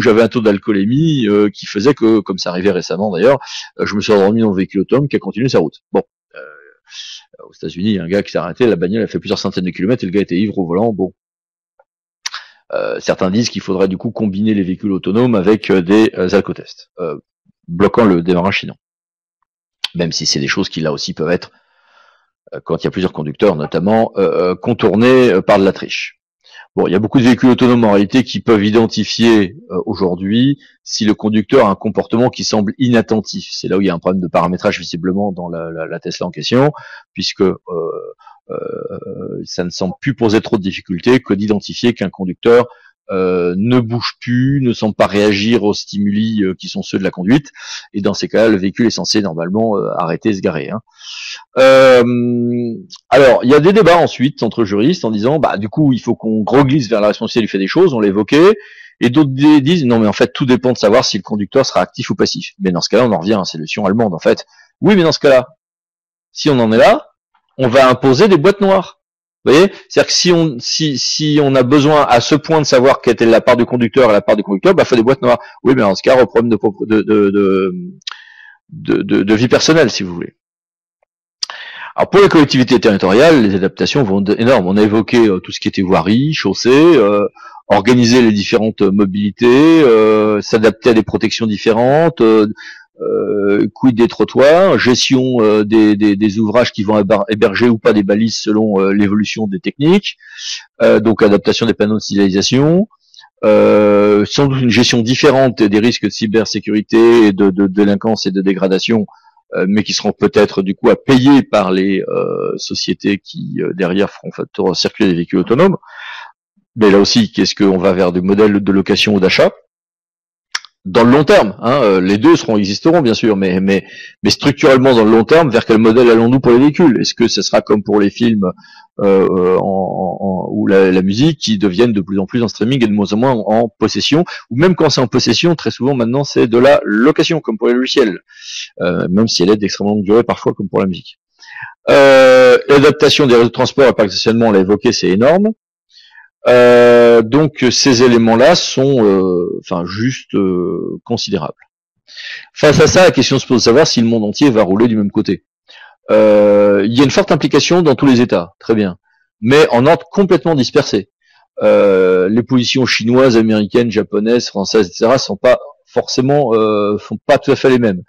j'avais un taux d'alcoolémie qui faisait que, comme ça arrivait récemment d'ailleurs, je me suis endormi dans le véhicule autonome qui a continué sa route. Bon. Aux États-Unis, il y a un gars qui s'est arrêté, la bagnole a fait plusieurs centaines de kilomètres et le gars était ivre au volant. Bon. Certains disent qu'il faudrait du coup combiner les véhicules autonomes avec des alcotests, bloquant le démarrage sinon. Même si c'est des choses qui là aussi peuvent être, quand il y a plusieurs conducteurs notamment, contournées par de la triche. Bon, il y a beaucoup de véhicules autonomes en réalité qui peuvent identifier aujourd'hui si le conducteur a un comportement qui semble inattentif. C'est là où il y a un problème de paramétrage visiblement dans la Tesla en question, puisque ça ne semble plus poser trop de difficultés que d'identifier qu'un conducteur ne bouge plus, ne semble pas réagir aux stimuli qui sont ceux de la conduite, et dans ces cas-là, le véhicule est censé normalement arrêter et se garer. Alors, il y a des débats ensuite entre juristes en disant, du coup, il faut qu'on reglisse vers la responsabilité du fait des choses, on l'a évoqué, et d'autres disent, non, mais en fait, tout dépend de savoir si le conducteur sera actif ou passif. Mais dans ce cas-là, on en revient à la solution allemande, en fait. Oui, mais dans ce cas-là, si on en est là, on va imposer des boîtes noires. Vous voyez, c'est-à-dire que si on a besoin à ce point de savoir quelle était la part du conducteur et la part du conducteur, il faut des boîtes noires. Oui, mais dans ce cas, au problème de vie personnelle, si vous voulez. Alors pour les collectivités territoriales, les adaptations vont être énormes. On a évoqué tout ce qui était voirie, chaussée, organiser les différentes mobilités, s'adapter à des protections différentes. Quid des trottoirs, gestion des ouvrages qui vont héberger ou pas des balises selon l'évolution des techniques, donc adaptation des panneaux de signalisation, sans doute une gestion différente des risques de cybersécurité et de délinquance et de dégradation, mais qui seront peut-être du coup à payer par les sociétés qui derrière feront circuler des véhicules autonomes. Mais là aussi, qu'est-ce qu'on va vers des modèles de location ou d'achat? Dans le long terme, hein, les deux existeront bien sûr, mais structurellement dans le long terme, vers quel modèle allons-nous pour les véhicules? Est-ce que ce sera comme pour les films ou la musique qui deviennent de plus en plus en streaming et de moins en moins en possession, ou même quand c'est en possession, très souvent maintenant c'est de la location, comme pour les logiciels, même si elle est d'extrêmement longue durée parfois, comme pour la musique. L'adaptation des réseaux de transport à parc de stationnement, on l'a évoqué, c'est énorme. Donc ces éléments-là sont juste considérables. Face à ça, la question se pose de savoir si le monde entier va rouler du même côté. Il y a une forte implication dans tous les États, très bien, mais en ordre complètement dispersé. Les positions chinoises, américaines, japonaises, françaises, etc. sont pas forcément font pas tout à fait les mêmes.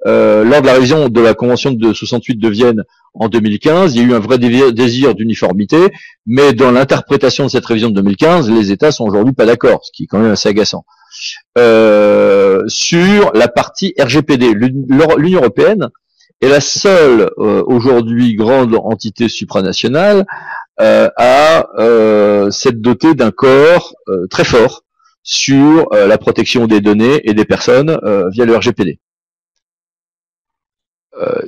Lors de la révision de la Convention de 68 de Vienne en 2015, il y a eu un vrai désir d'uniformité, mais dans l'interprétation de cette révision de 2015, les États sont aujourd'hui pas d'accord, ce qui est quand même assez agaçant. Sur la partie RGPD, l'Union européenne est la seule aujourd'hui grande entité supranationale à s'être dotée d'un corps très fort sur la protection des données et des personnes via le RGPD.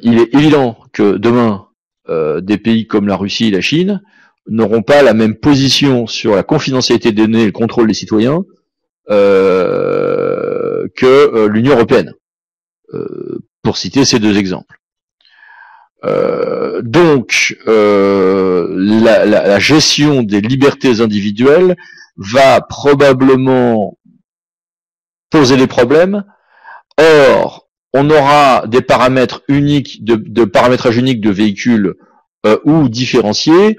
Il est évident que demain, des pays comme la Russie et la Chine n'auront pas la même position sur la confidentialité des données et le contrôle des citoyens que l'Union européenne, pour citer ces deux exemples. Donc, la gestion des libertés individuelles va probablement poser des problèmes. Or, on aura des paramètres uniques, de paramétrage unique de véhicules ou différenciés,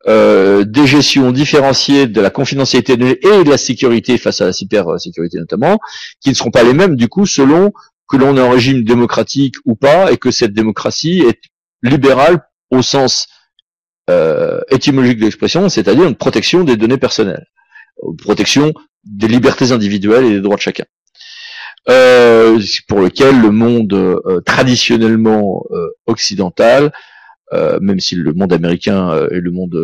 des gestions différenciées de la confidentialité de données et de la sécurité face à la cybersécurité notamment, qui ne seront pas les mêmes du coup selon que l'on est en régime démocratique ou pas, et que cette démocratie est libérale au sens étymologique de l'expression, c'est-à-dire une protection des données personnelles, protection des libertés individuelles et des droits de chacun. Pour lequel le monde traditionnellement occidental, même si le monde américain et le monde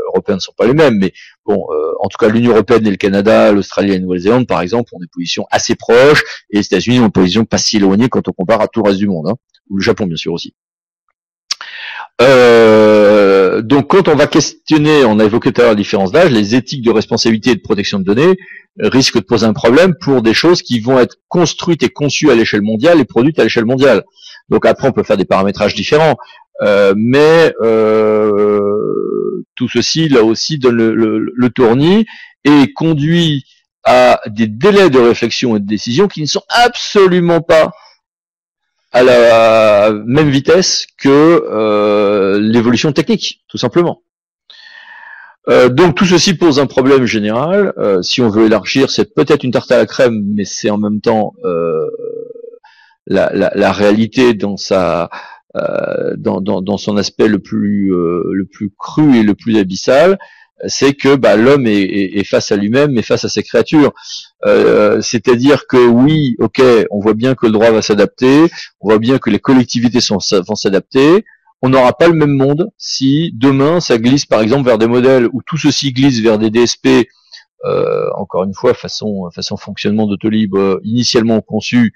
européen ne sont pas les mêmes, mais bon, en tout cas l'Union européenne et le Canada, l'Australie et la Nouvelle-Zélande par exemple ont des positions assez proches, et les États-Unis ont une position pas si éloignée quand on compare à tout le reste du monde, hein, ou le Japon bien sûr aussi. Donc quand on va questionner, on a évoqué tout à l'heure la différence d'âge, les éthiques de responsabilité et de protection de données risquent de poser un problème pour des choses qui vont être construites et conçues à l'échelle mondiale et produites à l'échelle mondiale. Donc après on peut faire des paramétrages différents, mais tout ceci là aussi donne le tournis et conduit à des délais de réflexion et de décision qui ne sont absolument pas à la même vitesse que l'évolution technique, tout simplement. Donc tout ceci pose un problème général. Si on veut élargir, c'est peut-être une tarte à la crème, mais c'est en même temps la réalité dans sa dans son aspect le plus cru et le plus abyssal. C'est que l'homme est face à lui-même et face à ses créatures. C'est-à-dire que oui, ok, on voit bien que le droit va s'adapter, on voit bien que les collectivités vont s'adapter. On n'aura pas le même monde si demain ça glisse par exemple vers des modèles où tout ceci glisse vers des DSP, encore une fois façon fonctionnement d'Autolib initialement conçu,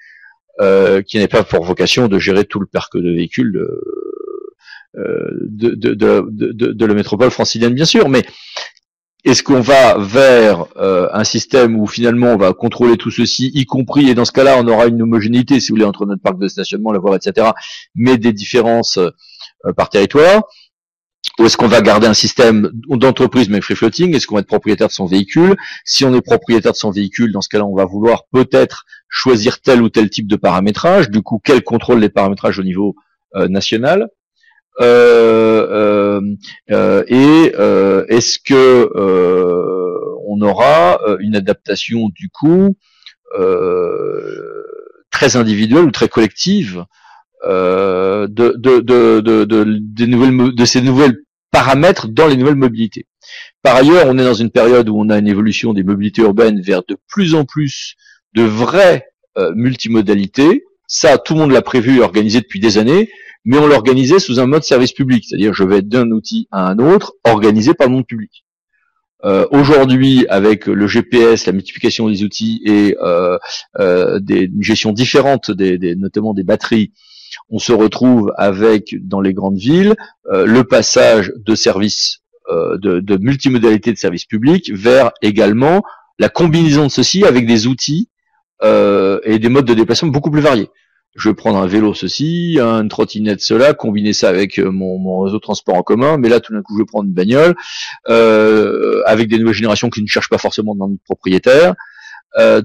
qui n'avait pas pour vocation de gérer tout le parc de véhicules de la métropole francilienne bien sûr, mais est-ce qu'on va vers un système où finalement on va contrôler tout ceci, y compris, et dans ce cas-là on aura une homogénéité si vous voulez entre notre parc de stationnement, la voie, etc., mais des différences par territoire, ou est-ce qu'on va garder un système d'entreprise mais free floating? Est-ce qu'on va être propriétaire de son véhicule? Si on est propriétaire de son véhicule, dans ce cas-là on va vouloir peut-être choisir tel ou tel type de paramétrage, du coup quel contrôle des paramétrages au niveau national? Est-ce que on aura une adaptation du coup très individuelle ou très collective de ces nouvelles paramètres dans les nouvelles mobilités? Par ailleurs, on est dans une période où on a une évolution des mobilités urbaines vers de plus en plus de vraies multimodalités. Ça, tout le monde l'a prévu et organisé depuis des années, mais on l'organisait sous un mode service public, c'est-à-dire je vais d'un outil à un autre, organisé par le monde public. Aujourd'hui, avec le GPS, la multiplication des outils et une gestion différente notamment des batteries, on se retrouve avec, dans les grandes villes, le passage de services, de multimodalité de services publics vers également la combinaison de ceci avec des outils et des modes de déplacement beaucoup plus variés. Je vais prendre un vélo ceci, une trottinette cela, combiner ça avec mon réseau de transport en commun, mais là tout d'un coup je vais prendre une bagnole avec des nouvelles générations qui ne cherchent pas forcément dans notre propriétaire.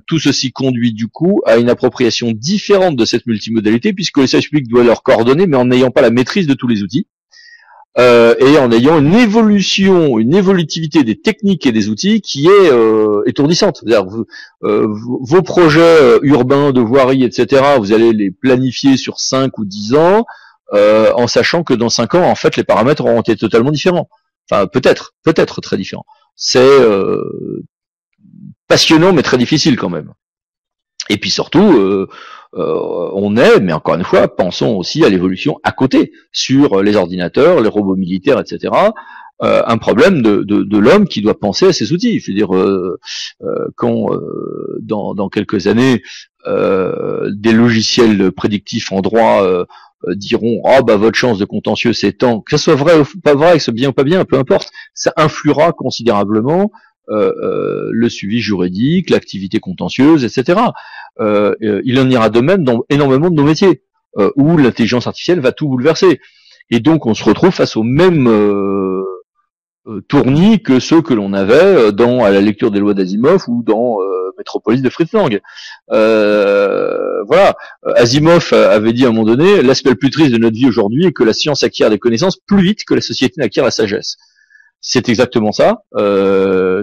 Tout ceci conduit du coup à une appropriation différente de cette multimodalité, puisque le service public doit leur coordonner, mais en n'ayant pas la maîtrise de tous les outils, et en ayant une évolution, une évolutivité des techniques et des outils qui est étourdissante. C'est-à-dire vos projets urbains de voirie, etc., vous allez les planifier sur 5 ou 10 ans, en sachant que dans 5 ans, en fait, les paramètres auront été totalement différents. Enfin, peut-être très différents. C'est passionnant, mais très difficile quand même. Et puis surtout, mais encore une fois, pensons aussi à l'évolution à côté, sur les ordinateurs, les robots militaires, etc. Un problème de l'homme qui doit penser à ces outils. Je veux dire, quand dans quelques années, des logiciels prédictifs en droit diront votre chance de contentieux c'est tant, que ce soit vrai ou pas vrai, que ce soit bien ou pas bien, peu importe, ça influera considérablement le suivi juridique, l'activité contentieuse, etc. Il en ira de même dans énormément de nos métiers, où l'intelligence artificielle va tout bouleverser. Et donc on se retrouve face aux mêmes tournis que ceux que l'on avait à la lecture des lois d'Asimov ou dans Métropolis de Fritz Lang. Voilà. Asimov avait dit à un moment donné, l'aspect le plus triste de notre vie aujourd'hui est que la science acquiert des connaissances plus vite que la société n'acquiert la sagesse. C'est exactement ça,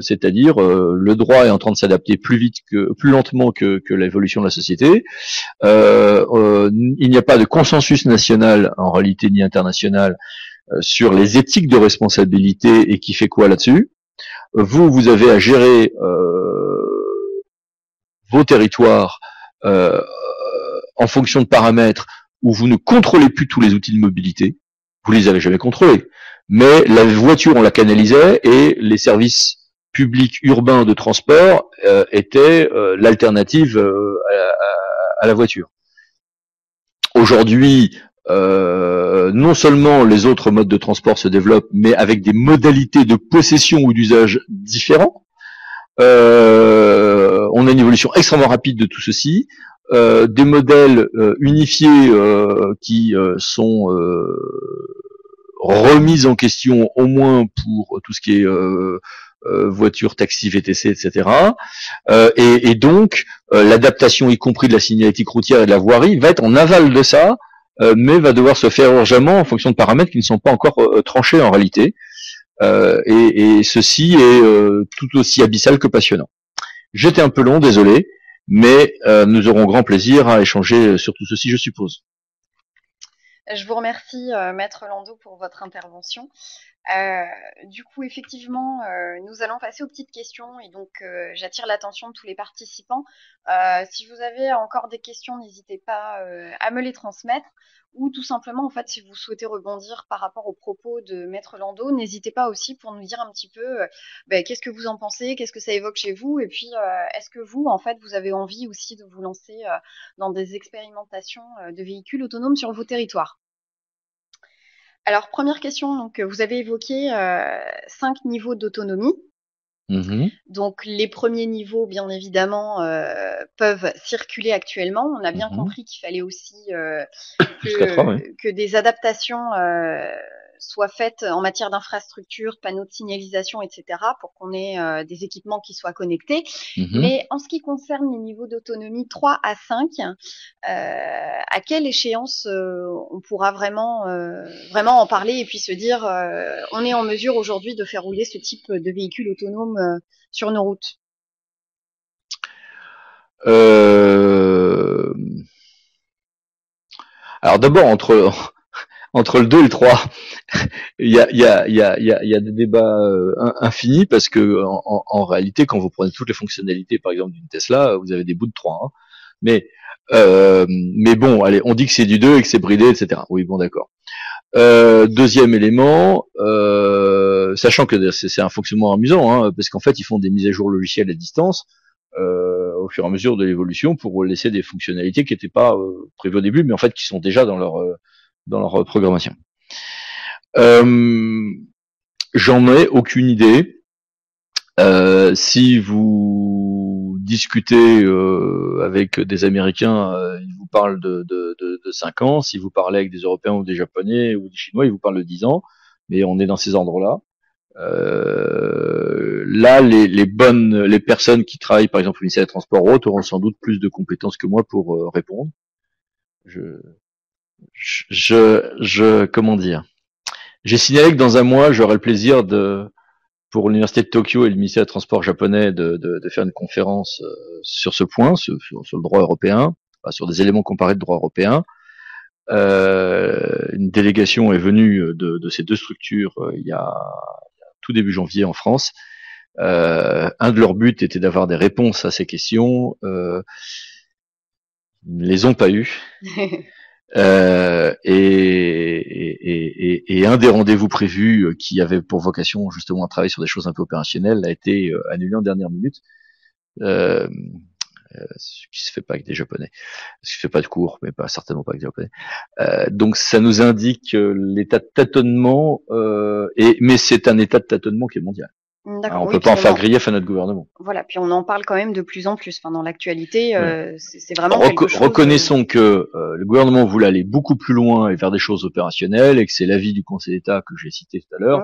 c'est-à-dire le droit est en train de s'adapter plus lentement que l'évolution de la société. Il n'y a pas de consensus national en réalité ni international sur les éthiques de responsabilité et qui fait quoi là-dessus. Vous avez à gérer vos territoires en fonction de paramètres où vous ne contrôlez plus tous les outils de mobilité. Vous les avez jamais contrôlés. Mais la voiture, on la canalisait et les services publics urbains de transport étaient l'alternative à la voiture. Aujourd'hui, non seulement les autres modes de transport se développent, mais avec des modalités de possession ou d'usage différents. On a une évolution extrêmement rapide de tout ceci. Des modèles unifiés qui sont remise en question au moins pour tout ce qui est voiture, taxi, VTC, etc. Et donc l'adaptation, y compris de la signalétique routière et de la voirie, va être en aval de ça, mais va devoir se faire urgemment en fonction de paramètres qui ne sont pas encore tranchés en réalité. Et ceci est tout aussi abyssal que passionnant. J'étais un peu long, désolé, mais nous aurons grand plaisir à échanger sur tout ceci, je suppose. Je vous remercie, Maître Landau, pour votre intervention. Du coup, effectivement, nous allons passer aux petites questions et donc j'attire l'attention de tous les participants. Si vous avez encore des questions, n'hésitez pas à me les transmettre ou tout simplement, en fait, si vous souhaitez rebondir par rapport aux propos de Maître Landau, n'hésitez pas aussi pour nous dire un petit peu qu'est-ce que vous en pensez, qu'est-ce que ça évoque chez vous et puis est-ce que vous, en fait, vous avez envie aussi de vous lancer dans des expérimentations de véhicules autonomes sur vos territoires. Alors, première question, donc vous avez évoqué 5 niveaux d'autonomie. Donc, les premiers niveaux, bien évidemment, peuvent circuler actuellement. On a bien compris qu'il fallait aussi que des adaptations soient faites en matière d'infrastructure, panneaux de signalisation, etc., pour qu'on ait des équipements qui soient connectés. Mais en ce qui concerne les niveaux d'autonomie 3 à 5, à quelle échéance on pourra vraiment en parler et puis se dire on est en mesure aujourd'hui de faire rouler ce type de véhicule autonome sur nos routes? Alors d'abord, entre le 2 et le 3, il y a des débats infinis parce que en réalité, quand vous prenez toutes les fonctionnalités, par exemple d'une Tesla, vous avez des bouts de 3. Hein. Mais bon, allez, on dit que c'est du 2 et que c'est bridé, etc. Oui, bon, d'accord. Deuxième élément, sachant que c'est un fonctionnement amusant, hein, parce qu'en fait, ils font des mises à jour logicielles à distance au fur et à mesure de l'évolution pour laisser des fonctionnalités qui n'étaient pas prévues au début, mais en fait qui sont déjà dans leur programmation. J'en ai aucune idée. Si vous discutez avec des Américains, ils vous parlent de 5 ans. Si vous parlez avec des Européens ou des Japonais ou des Chinois, ils vous parlent de 10 ans. Mais on est dans ces endroits-là. Là, les personnes qui travaillent, par exemple, au ministère des Transports ou autres, auront sans doute plus de compétences que moi pour répondre. Comment dire? J'ai signalé que dans un mois, j'aurai le plaisir pour l'université de Tokyo et le ministère des Transports japonais de faire une conférence sur ce point, sur le droit européen, sur des éléments comparés de droit européen. Une délégation est venue de ces deux structures il y a tout début janvier en France. Un de leurs buts était d'avoir des réponses à ces questions. Ils ne les ont pas eues. Et un des rendez-vous prévus qui avait pour vocation justement à travailler sur des choses un peu opérationnelles a été annulé en dernière minute. Ce qui se fait pas avec des Japonais, ce qui se fait pas de cours, mais pas certainement pas avec des Japonais. Donc ça nous indique l'état de tâtonnement, mais c'est un état de tâtonnement qui est mondial. On peut pas en faire grief à notre gouvernement. Voilà, puis on en parle quand même de plus en plus. Enfin, dans l'actualité, c'est vraiment quelque chose. Reconnaissons que le gouvernement voulait aller beaucoup plus loin et faire des choses opérationnelles, et que c'est l'avis du Conseil d'État que j'ai cité tout à l'heure.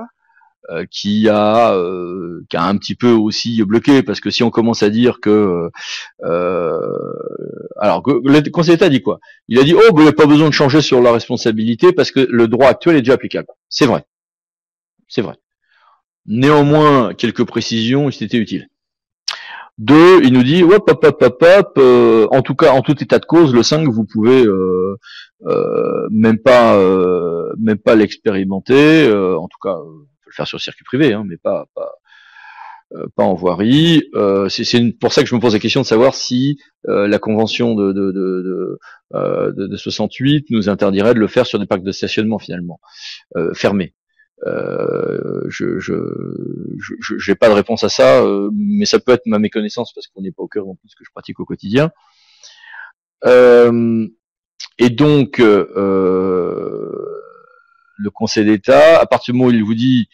Qui a un petit peu aussi bloqué, parce que si on commence à dire que alors le Conseil d'État dit quoi? Il a dit il n'y a pas besoin de changer sur la responsabilité parce que le droit actuel est déjà applicable. C'est vrai. Néanmoins, quelques précisions, c'était utile. Deux, il nous dit en tout cas, en tout état de cause, le 5, vous pouvez même pas l'expérimenter, en tout cas le faire sur le circuit privé, hein, mais pas en voirie. C'est pour ça que je me pose la question de savoir si la convention de 68 nous interdirait de le faire sur des parcs de stationnement finalement fermés. J'ai pas de réponse à ça, mais ça peut être ma méconnaissance parce qu'on n'est pas au cœur non plus de ce que je pratique au quotidien. Et donc le Conseil d'État, à partir du moment où il vous dit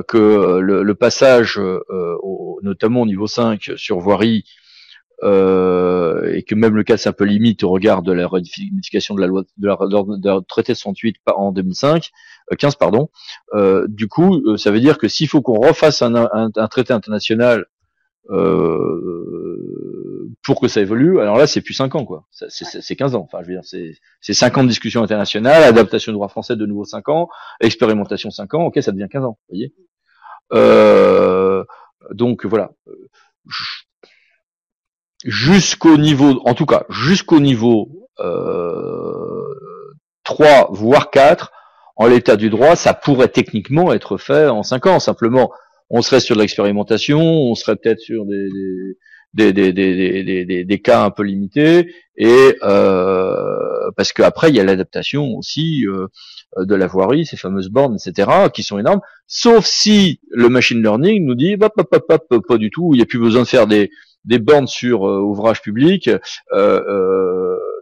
que le passage, notamment au niveau 5 sur voirie, et que même le cas c'est un peu limite au regard de la modification de la loi de traité 68 en 2005, 15 pardon. Du coup, ça veut dire que s'il faut qu'on refasse un traité international pour que ça évolue, alors là c'est plus 5 ans quoi, c'est 15 ans. Enfin, je veux dire, c'est 5 ans de discussion internationale, adaptation du droit français de nouveau 5 ans, expérimentation 5 ans, ok, ça devient 15 ans, vous voyez. Donc voilà. Jusqu'au niveau, en tout cas, jusqu'au niveau 3, voire 4, en l'état du droit, ça pourrait techniquement être fait en 5 ans. Simplement, on serait sur de l'expérimentation, on serait peut-être sur des cas un peu limités, et parce qu'après, il y a l'adaptation aussi de la voirie, ces fameuses bornes, etc., qui sont énormes, sauf si le machine learning nous dit, pas du tout, il n'y a plus besoin de faire des bornes sur ouvrages publics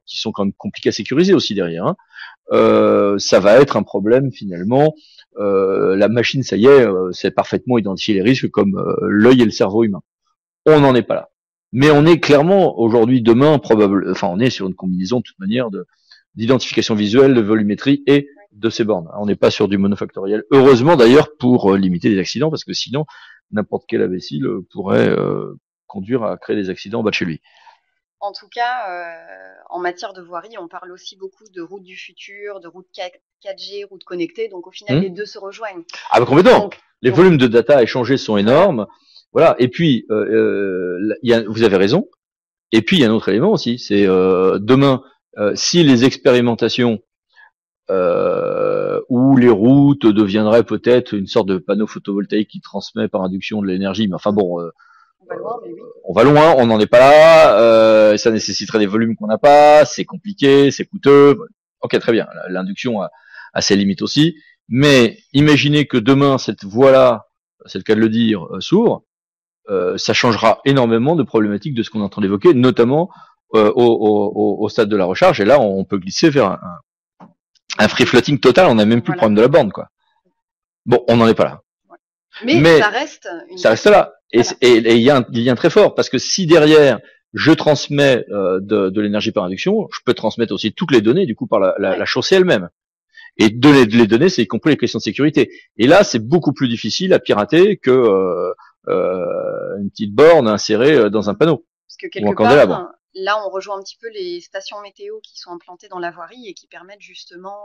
qui sont quand même compliqués à sécuriser aussi derrière. Hein. Ça va être un problème finalement. La machine, ça y est, c'est parfaitement identifier les risques comme l'œil et le cerveau humain. On n'en est pas là. Mais on est clairement aujourd'hui, demain, on est sur une combinaison de toute manière d'identification visuelle, de volumétrie et de ces bornes. On n'est pas sur du monofactoriel. Heureusement d'ailleurs pour limiter les accidents, parce que sinon n'importe quel imbécile pourrait conduire à créer des accidents en bas de chez lui. En tout cas, en matière de voirie, on parle aussi beaucoup de routes du futur, de routes 4G, routes connectées, donc au final, les deux se rejoignent. Ah, bah complètement. Les volumes de data échangés sont énormes. Voilà. Et puis, vous avez raison. Et puis, il y a un autre élément aussi, c'est demain, si les expérimentations où les routes deviendraient peut-être une sorte de panneau photovoltaïque qui transmet par induction de l'énergie, mais enfin bon... on va loin, on n'en est pas là, ça nécessiterait des volumes qu'on n'a pas, c'est compliqué, c'est coûteux. Ok, très bien, l'induction a ses limites aussi, mais imaginez que demain, cette voie-là c'est le cas de le dire, s'ouvre, ça changera énormément de problématiques de ce qu'on est en train d'évoquer, notamment au stade de la recharge. Et là, on peut glisser vers un free floating total. On n'a même plus le problème de la borne, quoi. Bon, on n'en est pas là. Mais ça reste. Ça reste là. Et il y a un lien très fort, parce que si derrière je transmets de l'énergie par induction, je peux transmettre aussi toutes les données du coup par la chaussée elle-même. Et les données, c'est y compris les questions de sécurité. Et là, c'est beaucoup plus difficile à pirater que une petite borne insérée dans un panneau. Parce que quelque part, là, on rejoint un petit peu les stations météo qui sont implantées dans la voirie et qui permettent justement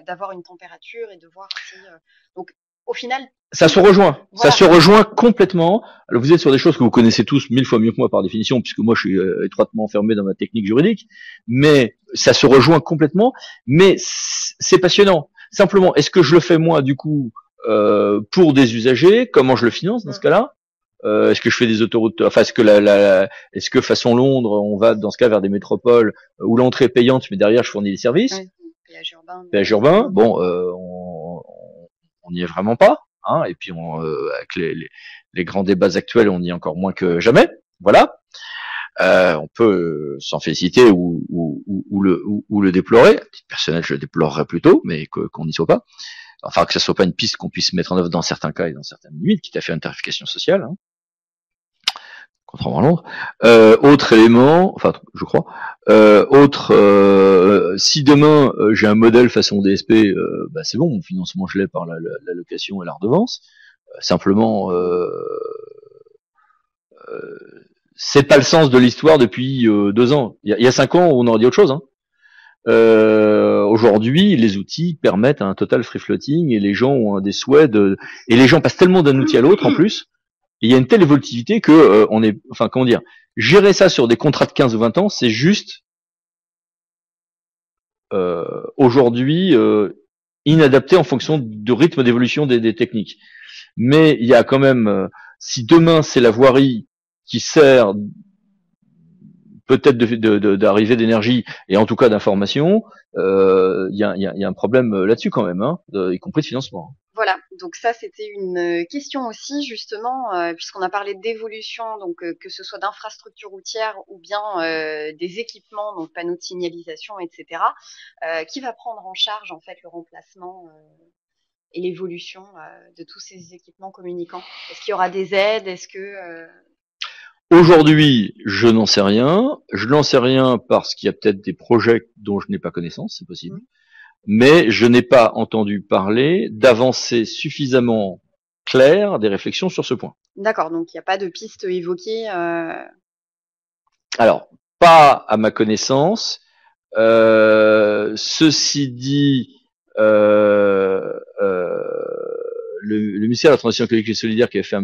d'avoir une température et de voir si. Donc, au final, ça se rejoint. Voilà. Ça se rejoint complètement. Alors, vous êtes sur des choses que vous connaissez tous 1000 fois mieux que moi par définition, puisque moi je suis étroitement enfermé dans ma technique juridique. Mais ça se rejoint complètement. Mais c'est passionnant. Simplement, est-ce que je le fais moi du coup pour des usagers? Comment je le finance dans ce cas-là? Est-ce que je fais des autoroutes? Enfin, est-ce que façon Londres, on va dans ce cas vers des métropoles où l'entrée est payante, mais derrière je fournis des services? Péage urbain. Péage urbain. Bon, on n'y est vraiment pas, hein, et puis avec les grands débats actuels, on y est encore moins que jamais. Voilà. On peut s'en féliciter ou le déplorer. À titre personnel, je le déplorerais plutôt, mais qu'on n'y soit pas. Enfin, que ça soit pas une piste qu'on puisse mettre en œuvre dans certains cas et dans certaines limites, quitte à faire une tarification sociale, hein, contrairement à Londres. Autre élément, enfin, je crois. Si demain j'ai un modèle façon DSP, bah c'est bon, mon financement je l'ai par la location et la redevance. Simplement, c'est pas le sens de l'histoire depuis 2 ans. Il y a 5 ans, on aurait dit autre chose. Hein. Aujourd'hui, les outils permettent un total free floating et les gens ont des souhaits et les gens passent tellement d'un outil à l'autre en plus. Et il y a une telle évolutivité que on est, enfin comment dire, gérer ça sur des contrats de 15 ou 20 ans, c'est juste aujourd'hui inadapté en fonction du rythme d'évolution des techniques. Mais il y a quand même, si demain c'est la voirie qui sert peut-être d'arrivée d'énergie et en tout cas d'information, il y a un problème là-dessus quand même, hein, y compris de financement. Voilà, donc ça c'était une question aussi justement, puisqu'on a parlé d'évolution, donc que ce soit d'infrastructures routières ou bien des équipements, donc panneaux de signalisation, etc. Qui va prendre en charge en fait le remplacement et l'évolution de tous ces équipements communicants? Est-ce qu'il y aura des aides? Est-ce que Aujourd'hui, je n'en sais rien. Je n'en sais rien parce qu'il y a peut-être des projets dont je n'ai pas connaissance, c'est possible. Mais je n'ai pas entendu parler d'avancées suffisamment claires des réflexions sur ce point. D'accord, donc il n'y a pas de piste évoquée. Alors, pas à ma connaissance. Ceci dit, le ministère de la Transition écologique et solidaire qui avait fait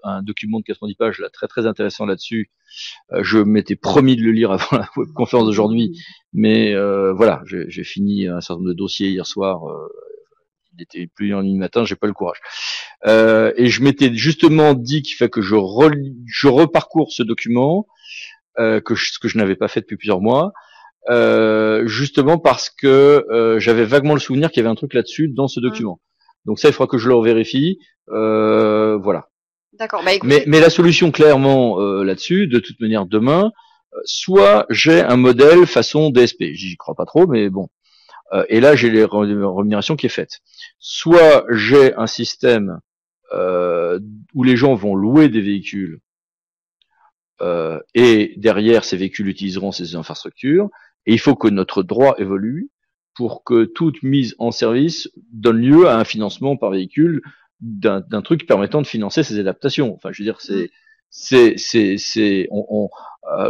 un document de 90 pages là, très très intéressant là-dessus. Je m'étais promis de le lire avant la conférence d'aujourd'hui, mais voilà, j'ai fini un certain nombre de dossiers hier soir. Il n'était plus en ligne matin, j'ai pas le courage. Et je m'étais justement dit qu'il fallait que je reparcours ce document, ce que je n'avais pas fait depuis plusieurs mois. Justement parce que j'avais vaguement le souvenir qu'il y avait un truc là-dessus dans ce document. Donc ça, il faudra que je le revérifie. Voilà. D'accord. Bah, écoutez... mais la solution clairement là-dessus, de toute manière, demain, soit j'ai un modèle façon DSP. J'y crois pas trop, mais bon. Et là, j'ai les rémunérations qui est faite. Soit j'ai un système où les gens vont louer des véhicules et derrière, ces véhicules utiliseront ces infrastructures. Et il faut que notre droit évolue pour que toute mise en service donne lieu à un financement par véhicule d'un truc permettant de financer ces adaptations. Enfin, je veux dire,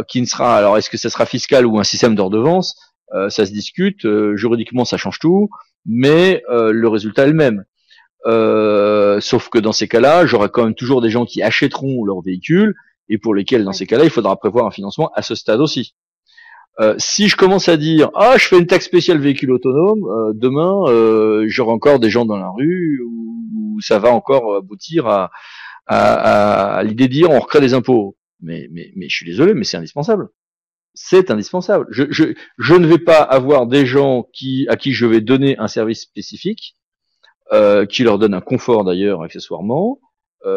qui ne sera, alors est-ce que ça sera fiscal ou un système de redevance, ça se discute, juridiquement ça change tout, mais le résultat est le même. Sauf que dans ces cas-là, j'aurai quand même toujours des gens qui achèteront leur véhicule et pour lesquels, dans ces cas-là, il faudra prévoir un financement à ce stade aussi. Si je commence à dire je fais une taxe spéciale véhicule autonome, demain j'aurai encore des gens dans la rue où ça va encore aboutir à l'idée de dire on recrée des impôts. Mais je suis désolé, mais c'est indispensable. C'est indispensable. Je ne vais pas avoir des gens à qui je vais donner un service spécifique qui leur donne un confort d'ailleurs accessoirement,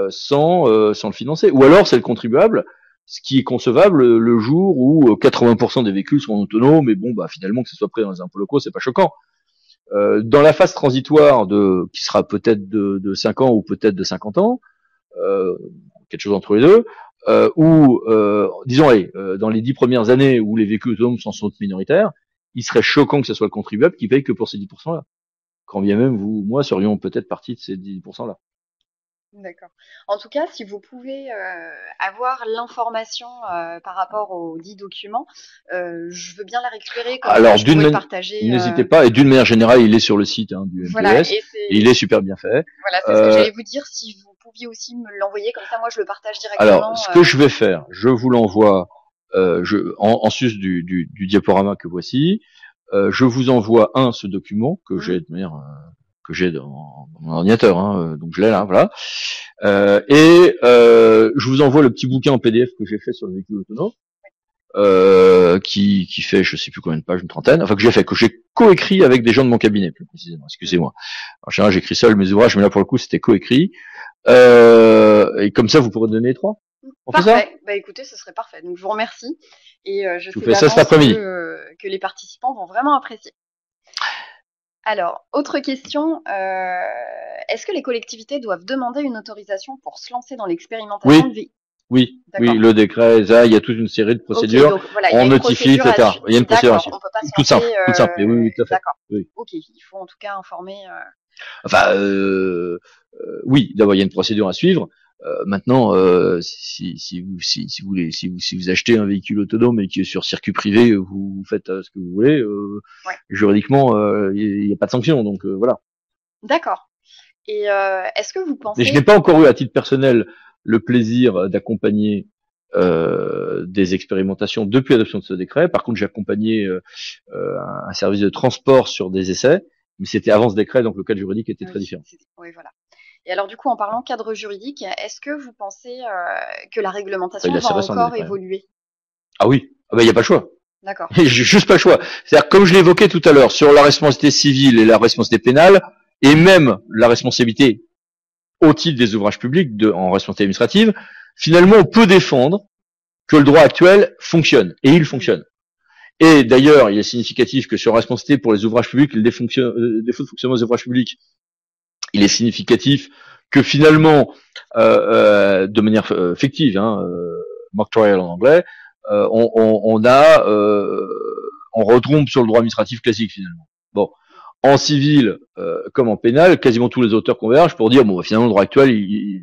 sans le financer. Ou alors c'est le contribuable, ce qui est concevable le jour où 80% des véhicules seront autonomes, mais bon, bah finalement que ce soit pris dans les impôts locaux, c'est pas choquant. Dans la phase transitoire qui sera peut-être de 5 ans ou peut-être de 50 ans, quelque chose entre les deux, disons, allez, dans les 10 premières années où les véhicules autonomes sont minoritaires, il serait choquant que ce soit le contribuable qui paye que pour ces 10%-là. Quand bien même vous, moi, serions peut-être partis de ces 10%-là. D'accord. En tout cas, si vous pouvez avoir l'information par rapport aux 10 documents, je veux bien la récupérer, comme ça Alors, je pourrais partager. n'hésitez pas, et d'une manière générale, il est sur le site du Voilà, MPS, et il est super bien fait. Voilà, c'est ce que j'allais vous dire, si vous pouviez aussi me l'envoyer, comme ça moi je le partage directement. Alors, ce que je vais faire, je vous l'envoie en sus du diaporama que voici. Je vous envoie ce document que j'ai de manière que j'ai dans mon ordinateur, donc je l'ai là, voilà. Je vous envoie le petit bouquin en PDF que j'ai fait sur le véhicule autonome, qui fait je sais plus combien de pages, une trentaine, enfin que j'ai coécrit avec des gens de mon cabinet, plus précisément, excusez-moi. En général j'écris seul mes ouvrages, mais là pour le coup c'était coécrit. Et comme ça vous pourrez donner les 3. On parfait. Fait ça, bah écoutez, ce serait parfait. Donc je vous remercie, et je sais fais ça cet après-midi que les participants vont vraiment apprécier. Alors, autre question, est-ce que les collectivités doivent demander une autorisation pour se lancer dans l'expérimentation de vie? Oui, le décret, ça, il y a toute une série de procédures. Donc, voilà, on notifie, etc. Il y a une procédure. On peut pas se toute simple, oui, tout à fait. D'accord. Oui. Ok, il faut en tout cas informer. Enfin, oui, d'abord il y a une procédure à suivre. Maintenant, si vous achetez un véhicule autonome et qui est sur circuit privé, vous faites ce que vous voulez. Juridiquement, il n'y a pas de sanction, donc voilà. D'accord. Et est-ce que vous pensez... Mais je n'ai pas encore eu à titre personnel le plaisir d'accompagner des expérimentations depuis l'adoption de ce décret. Par contre, j'ai accompagné un service de transport sur des essais, mais c'était avant ce décret, donc le cadre juridique était très différent. Oui, voilà. Et alors du coup, en parlant cadre juridique, est-ce que vous pensez que la réglementation va encore évoluer? Ah oui, il n'y a pas le choix. D'accord. J'ai juste pas le choix. C'est-à-dire, comme je l'évoquais tout à l'heure, sur la responsabilité civile et la responsabilité pénale, et même la responsabilité au titre des ouvrages publics en responsabilité administrative, finalement, on peut défendre que le droit actuel fonctionne, et il fonctionne. Et d'ailleurs, il est significatif que sur la responsabilité pour les ouvrages publics, le défaut de fonctionnement des ouvrages publics, il est significatif que finalement, de manière fictive, mock trial en anglais, on retombe sur le droit administratif classique finalement. Bon, en civil comme en pénal, quasiment tous les auteurs convergent pour dire bon, finalement le droit actuel,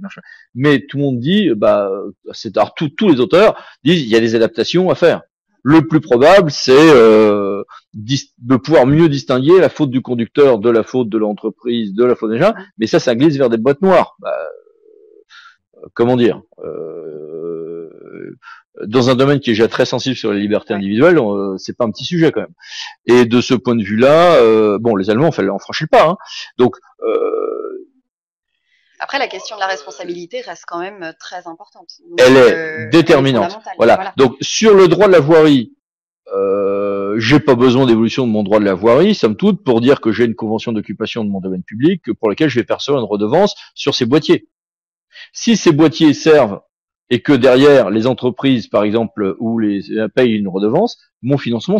mais tout le monde dit, tous les auteurs disent il y a des adaptations à faire. Le plus probable, c'est de pouvoir mieux distinguer la faute du conducteur de la faute de l'entreprise, de la faute des gens, mais ça glisse vers des boîtes noires. Comment dire dans un domaine qui est déjà très sensible sur les libertés individuelles, c'est pas un petit sujet quand même. Et de ce point de vue-là, les Allemands ont franchi le pas. Donc, après, la question de la responsabilité reste quand même très importante. Donc, elle est déterminante. Voilà. Donc, sur le droit de la voirie, j'ai pas besoin d'évolution de mon droit de la voirie, somme toute, pour dire que j'ai une convention d'occupation de mon domaine public pour laquelle je vais percevoir une redevance sur ces boîtiers. Si ces boîtiers servent et que derrière les entreprises, par exemple, payent une redevance, mon financement